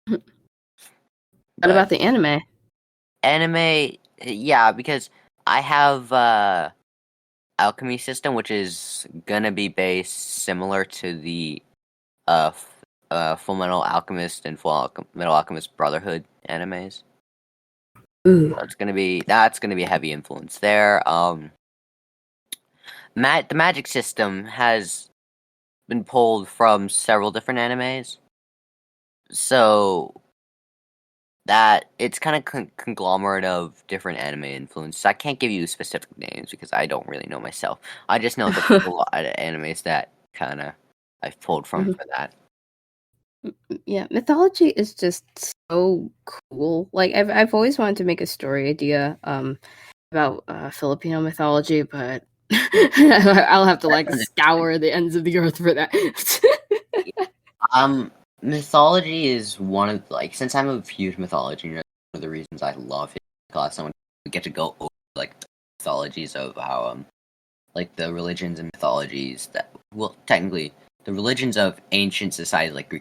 What But about the anime? anime, yeah, because I have alchemy system, which is gonna be based similar to the Full Metal Alchemist and Metal Alchemist Brotherhood animes. Ooh. That's gonna be a heavy influence there. The magic system has been pulled from several different animes, so that it's kind of conglomerate of different anime influences. I can't give you specific names because I don't really know myself. I just know that there's a lot of animes that kind of I've pulled from for that. Yeah, mythology is just so cool. Like I've always wanted to make a story idea about Filipino mythology, but I'll have to like scour the ends of the earth for that. Mythology is one of since I'm a huge mythology nerd, one of the reasons I love it because someone get to go over like the mythologies of how like the religions and mythologies that technically the religions of ancient societies like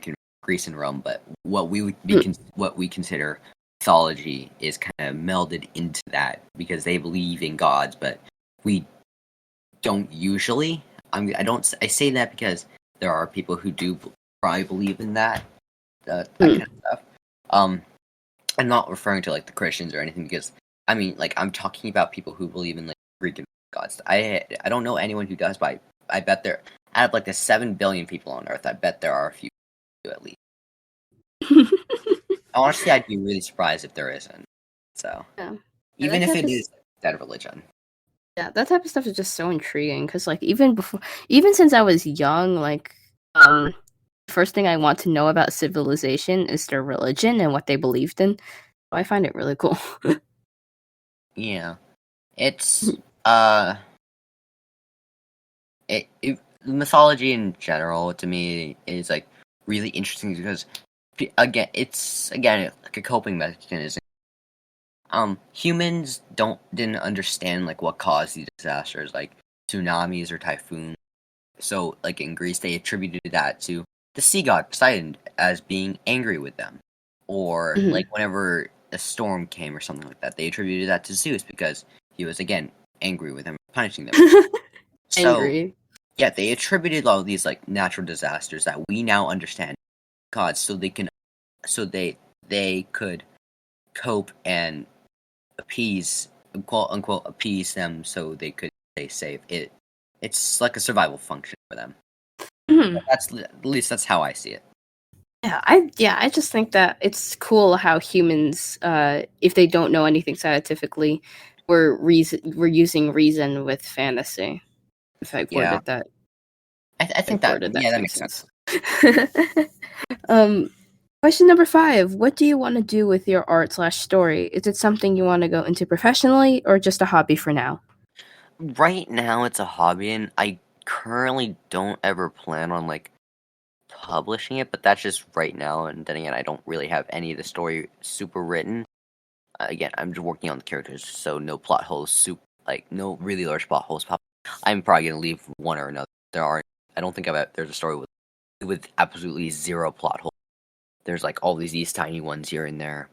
Greece and Rome, but what we would be what we consider mythology is kind of melded into that because they believe in gods, but we don't usually. I say that because there are people who do probably believe in that kind of stuff. I'm not referring to like the Christians or anything because I mean like I'm talking about people who believe in like Greek gods. I don't know anyone who does, but I bet there out of like the 7 billion people on Earth, I bet there are a few at least. Honestly, I'd be really surprised if there isn't. So Yeah. even if it is that religion. Yeah, that type of stuff is just so intriguing because like even since I was young, like first thing I want to know about civilization is their religion and what they believed in. So I find it really cool. Yeah. It's mythology in general to me is like really interesting because it's like a coping mechanism. Humans didn't understand like what caused these disasters, like tsunamis or typhoons. So, like in Greece, they attributed that to the sea god Poseidon as being angry with them, or like whenever a storm came or something like that, they attributed that to Zeus because he was again angry with them, punishing them. So, Angry. yeah, they attributed all these like natural disasters that we now understand gods, so they could cope and appease, quote unquote, appease them, so they could stay safe. It's like a survival function for them. At least that's how I see it. Yeah, I just think that it's cool how humans, if they don't know anything scientifically, we're using reason with fantasy. If I worded that, I think that that makes sense. Question number 5: what do you want to do with your art/story? Is it something you want to go into professionally or just a hobby for now? Right now, it's a hobby, and I currently don't ever plan on like publishing it. But that's just right now, and then again, I don't really have any of the story super written. Again, I'm just working on the characters, so no plot holes, no really large plot holes pop. I'm probably gonna leave one or another. I don't think there's a story with absolutely zero plot holes. There's like all these tiny ones here and there.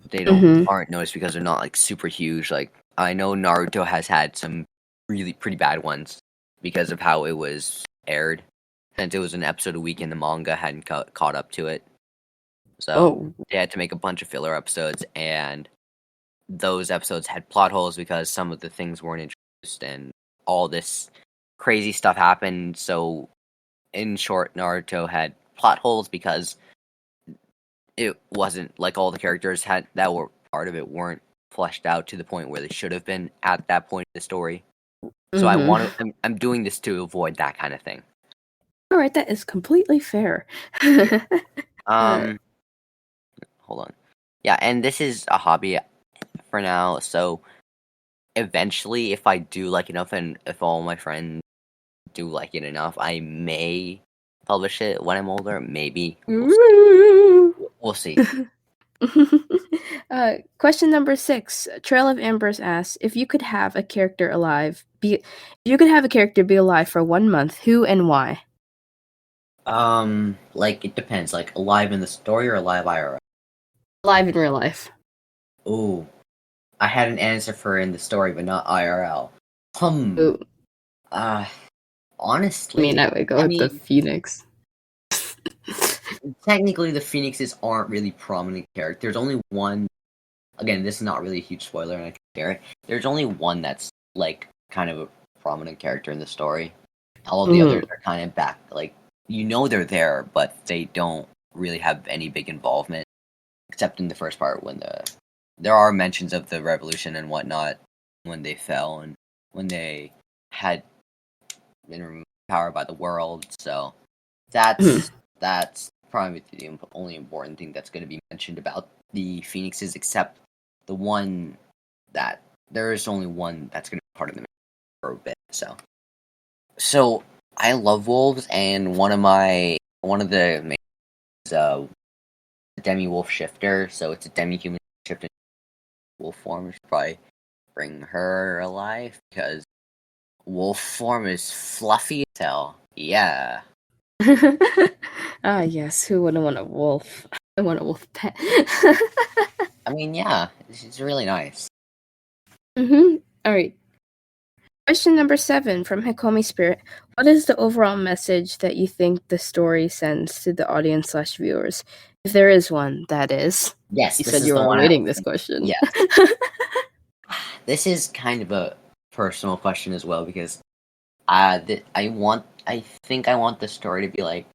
They aren't noticed because they're not like super huge. Like I know Naruto has had some really pretty bad ones because of how it was aired, since it was an episode a week and the manga hadn't caught up to it. So they had to make a bunch of filler episodes, and those episodes had plot holes because some of the things weren't introduced, and all this crazy stuff happened. So, in short, Naruto had plot holes because it wasn't like all the characters that were part of it weren't fleshed out to the point where they should have been at that point in the story. So I'm doing this to avoid that kind of thing. All right, that is completely fair. Hold on. Yeah, and this is a hobby for now, so eventually if I do like enough and if all my friends do like it enough, I may publish it when I'm older, maybe. We'll see. Question number 6. Trail of Ambers asks, if you could have a character be alive for 1 month, who and why? Like it depends. Like alive in the story or alive IRL? Alive in real life. Ooh, I had an answer for in the story, but not IRL. Ooh. Honestly, I would go with the Phoenix. Technically, the Phoenixes aren't really prominent characters. There's only one. Again, this is not really a huge spoiler, and I can share it. There's only one that's like kind of a prominent character in the story. All of the others are kind of back, like they're there, but they don't really have any big involvement, except in the first part when there are mentions of the revolution and whatnot when they fell and when they had been removed power by the world. So that's probably the only important thing that's going to be mentioned about the Phoenixes, except the one that there is only one that's going to be part of the mission for a bit. So I love wolves, and one of the main is a demi-wolf shifter, so it's a demi-human shifter wolf form. We should probably bring her alive, because wolf form is fluffy as hell. Yeah. Yes, who wouldn't want a wolf? I want a wolf pet. I mean, yeah, she's really nice. Alright. Question number 7 from Hikomi Spirit. What is the overall message that you think the story sends to the audience/viewers? If there is one, that is. Yes, you said you were awaiting this question. Yeah. This is kind of a personal question as well, because I think I want the story to be like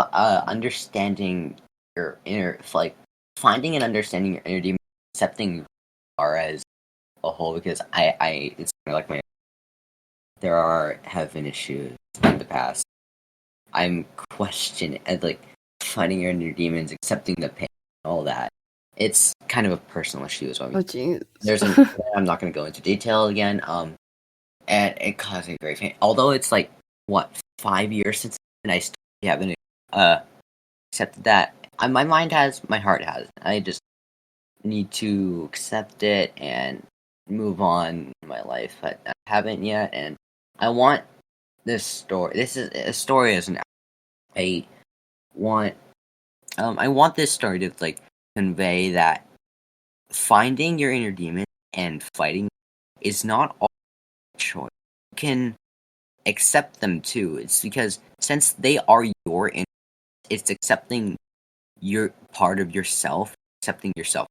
understanding your inner, like finding and understanding your inner demon, accepting who you are as a whole, because I it's kind of like have been issues in the past. I'm questioning and like finding your inner demons, accepting the pain, all that. It's kind of a personal issue as well. Oh jeez. I'm not going to go into detail again. And it caused me very pain. Although it's like 5 years since, and I still haven't accepted that. My heart has. I just need to accept it and move on in my life, but I haven't yet. And I want this story. This is a story as an. I want this story to like convey that finding your inner demon and fighting is not all choice. You can accept them too. It's because since they are your inner, it's accepting your part of yourself, accepting yourself.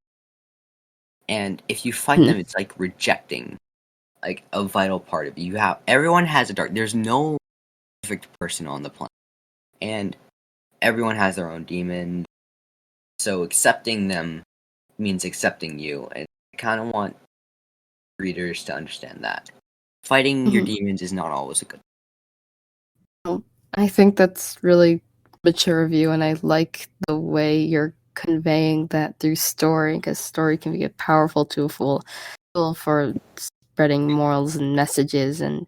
And if you fight them, it's like rejecting like a vital part of you. Everyone has a dark. There's no perfect person on the planet, and everyone has their own demons. So accepting them means accepting you, and I kind of want readers to understand that fighting your demons is not always a good thing. I think that's really mature of you, and I like the way you're conveying that through story, because story can be a powerful tool for spreading morals and messages and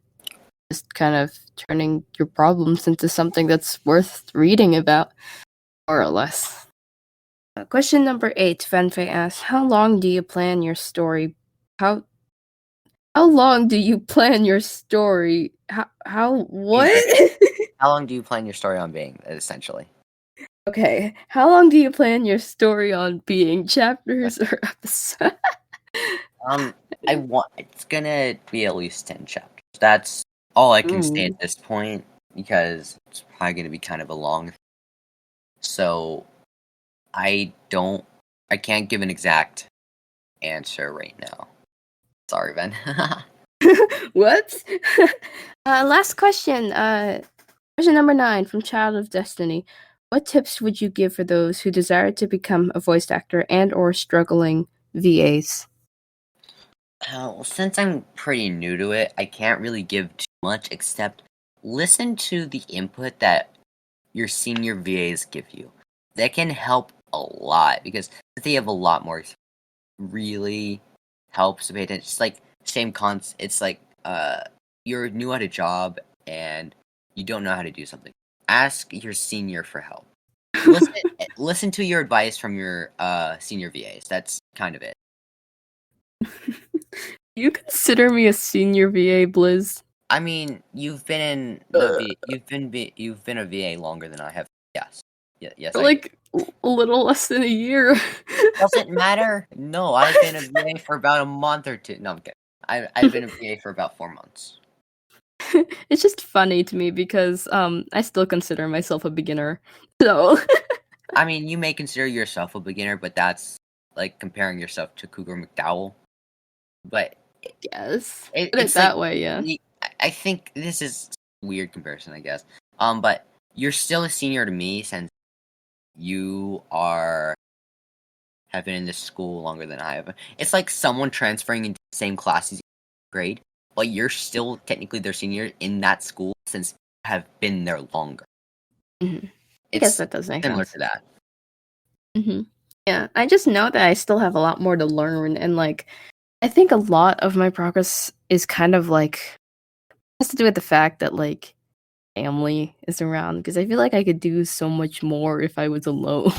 just kind of turning your problems into something that's worth reading about, more or less. Question number 8, Venfae asks, how long do you plan your story? How long do you plan your story? What? How long do you plan your story on being, essentially? Okay, how long do you plan your story on being? Chapters or episodes? It's gonna be at least 10 chapters. That's all I can say at this point, because it's probably gonna be kind of a long thing. So I can't give an exact answer right now. Sorry, Ben. What? Last question. Question number 9 from Child of Destiny. what tips would you give for those who desire to become a voice actor and or struggling VAs? Well, since I'm pretty new to it, I can't really give too much except listen to the input that your senior VAs give you. That can help a lot because they have a lot more really helps to pay attention. It's like it's like you're new at a job and you don't know how to do something. Ask your senior for help. Listen to your advice from your senior VAs. That's kind of it. You consider me a senior VA, Blizz? I mean, you've been you've been a VA longer than I have. Yes. Yes. Like a little less than a year. Doesn't matter. No, I've been a VA for about a month or two. No, I'm kidding. I've been a VA for about 4 months. It's just funny to me because I still consider myself a beginner. So I mean, you may consider yourself a beginner, but that's like comparing yourself to Cougar McDowell. But yes, it's that like, way, yeah. I think this is a weird comparison, I guess. But you're still a senior to me since you have been in this school longer than I have. It's like someone transferring into the same class as you grade, but you're still technically their senior in that school since you have been there longer. Mm-hmm. I guess that does make similar sense. to that. Mm-hmm. Yeah, I just know that I still have a lot more to learn, and like, I think a lot of my progress is kind of like has to do with the fact that like family is around because I feel like I could do so much more if I was alone.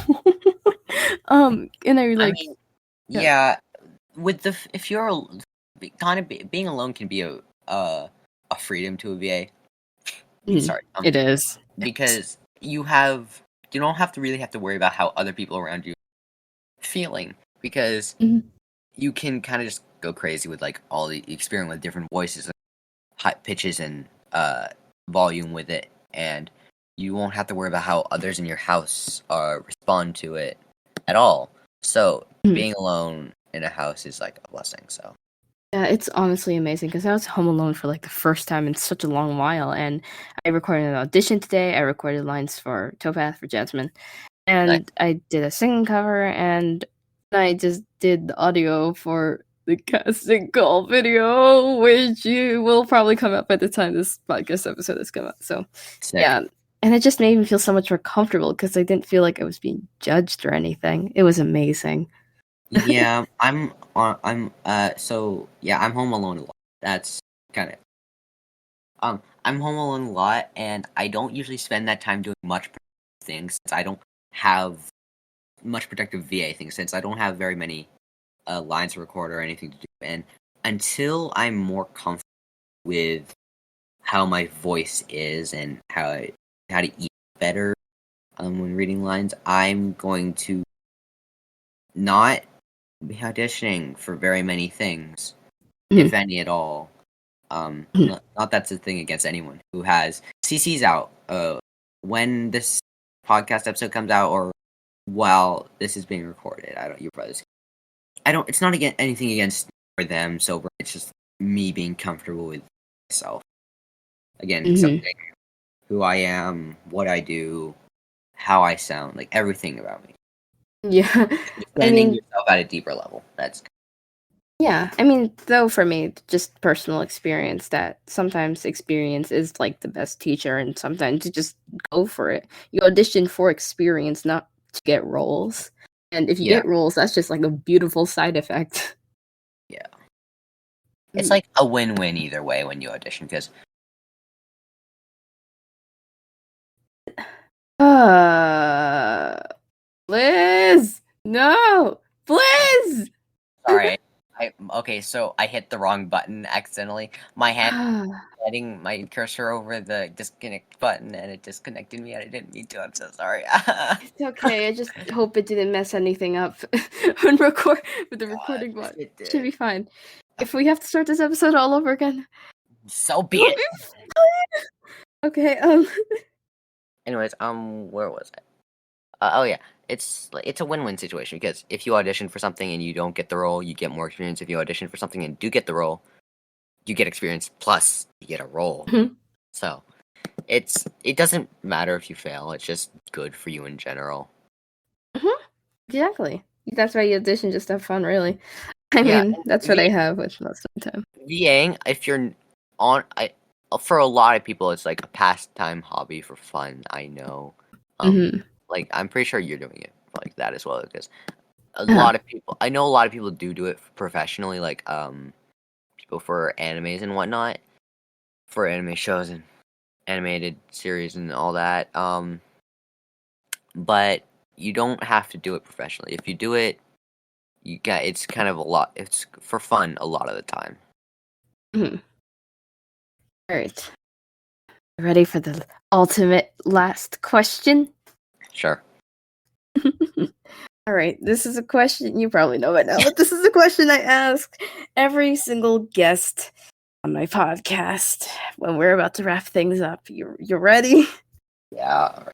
And I like, I mean, yeah, with if you're being alone can be a freedom to a VA. Sorry, it is because you don't have to really have to worry about how other people around you are feeling because you can kind of just go crazy with like all the experience with different voices, high pitches, and volume with it, and you won't have to worry about how others in your house respond to it at all. So being alone in a house is like a blessing. So yeah, it's honestly amazing because I was home alone for like the first time in such a long while, and I recorded an audition today. I recorded lines for Topaz for Jasmine, and nice. I did a singing cover, and I just did the audio for the casting call video, which you will probably come up by the time this podcast episode has come out. So Sick. yeah, and it just made me feel so much more comfortable because I didn't feel like I was being judged or anything. It was amazing. Yeah, I'm home alone a lot. That's kind of I'm home alone a lot, and I don't usually spend that time doing much things since I don't have much productive VA things since I don't have very many lines to record or anything to do. And until I'm more comfortable with how my voice is and how to eat better when reading lines, I'm going to not be auditioning for very many things, if any at all. Not that's a thing against anyone who has CC's out. When this podcast episode comes out, or while this is being recorded, it's not anything against for them. So it's just me being comfortable with myself. Again, accepting who I am, what I do, how I sound, like everything about me. Yeah, Defending yourself at a deeper level. Yeah, I mean, though for me, just personal experience that sometimes experience is like the best teacher, and sometimes you just go for it. You audition for experience, not to get roles. And if you get roles, that's just like a beautiful side effect. Yeah. It's like a win-win either way when you audition, because Liz! No! Blizz! Sorry. Okay, so I hit the wrong button accidentally. My hand getting my cursor over the disconnect button and it disconnected me and I didn't mean to. I'm so sorry. It's okay. I just hope it didn't mess anything up when with the recording button. It should be fine. If we have to start this episode all over again, so be it. Okay. Anyways, where was I? Oh yeah, it's a win-win situation because if you audition for something and you don't get the role, you get more experience. If you audition for something and do get the role, you get experience plus you get a role. So it doesn't matter if you fail. It's just good for you in general. Exactly. That's why you audition, just to have fun, really. I Yeah, mean, that's what I have with most of the time. VAing, if you're for a lot of people, it's like a pastime hobby for fun. I know. Like I'm pretty sure you're doing it like that as well, because a lot of people, I know a lot of people do it professionally, like people for animes and whatnot, for anime shows and animated series and all that. But you don't have to do it professionally. If you do it, it's kind of a lot. It's for fun a lot of the time. All right. Ready for the ultimate last question? Sure. All right. This is a question you probably know by now, but this is a question I ask every single guest on my podcast when we're about to wrap things up. You ready? Yeah.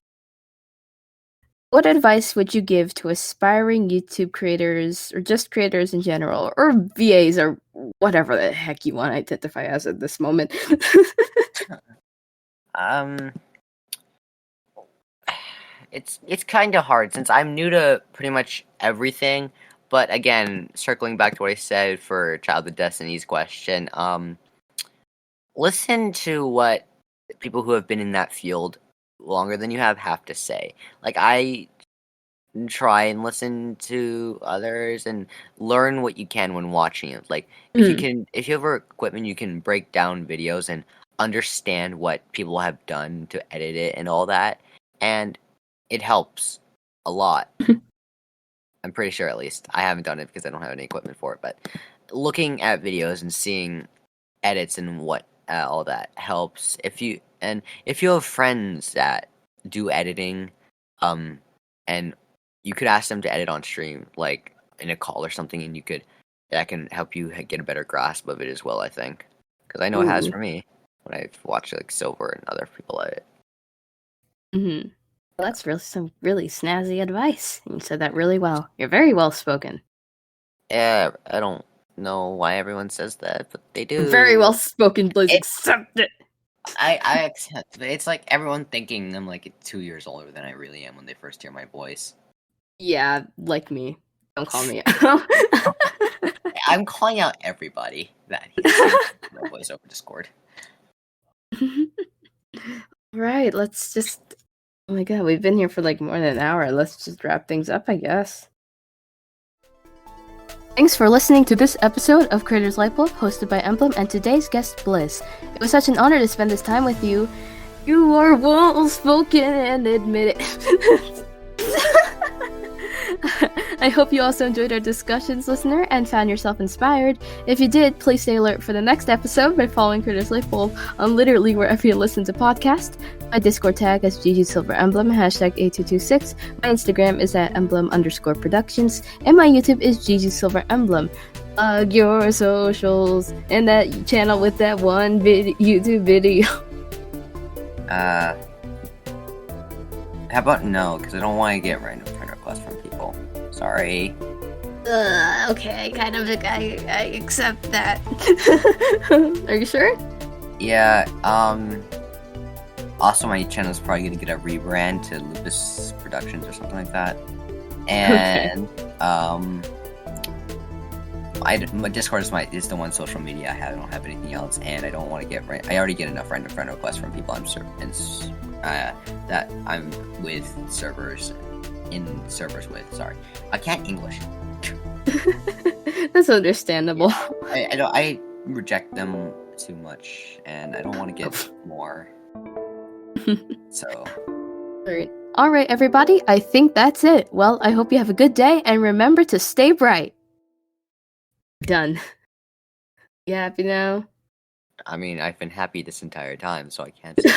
What advice would you give to aspiring YouTube creators, or just creators in general, or VAs, or whatever the heck you want to identify as at this moment? It's kind of hard since I'm new to pretty much everything. But again, circling back to what I said for Child of Destiny's question, listen to what people who have been in that field longer than you have to say. Like, I try and listen to others and learn what you can when watching it. Like, if you have equipment, you can break down videos and understand what people have done to edit it and all that, and it helps a lot. I'm pretty sure, at least. I haven't done it because I don't have any equipment for it, but looking at videos and seeing edits and what all that helps. If you have friends that do editing, and you could ask them to edit on stream, like in a call or something, and that can help you get a better grasp of it as well, I think. Because I know it has for me when I've watched like Silver and other people edit. Well, that's some really snazzy advice. You said that really well. You're very well spoken. Yeah, I don't know why everyone says that, but they do. Very well spoken, Blizz. Accept it. I accept it. It's like everyone thinking I'm like 2 years older than I really am when they first hear my voice. Yeah, like me. Don't call me. I'm calling out everybody that hears my voice over Discord. Right, let's just... Oh my god, we've been here for like more than an hour. Let's just wrap things up, I guess. Thanks for listening to this episode of Creators Lightbulb, hosted by Emblem and today's guest, Bliss. It was such an honor to spend this time with you. You are well spoken and admit it. I hope you also enjoyed our discussions, listener, and found yourself inspired. If you did, please stay alert for the next episode by following Creators Lightbulb on literally wherever you listen to podcasts. My Discord tag is GGSilverEmblem, #8226. My Instagram is at @emblem_productions, and my YouTube is GGSilverEmblem. Plug your socials and that channel with that one YouTube video. How about no? Because I don't want to get random friend requests from people. Sorry. Okay, I accept that. Are you sure? Yeah, also my channel is probably gonna get a rebrand to Lupus Productions or something like that. And, my Discord is the one social media I have. I don't have anything else, and I don't want to get I already get enough random friend requests from people that I'm with servers with. Sorry, I can't English. That's understandable. I reject them too much, and I don't want to get more. So. All right, everybody. I think that's it. Well, I hope you have a good day, and remember to stay bright. Done. You happy now? I mean, I've been happy this entire time, so I can't say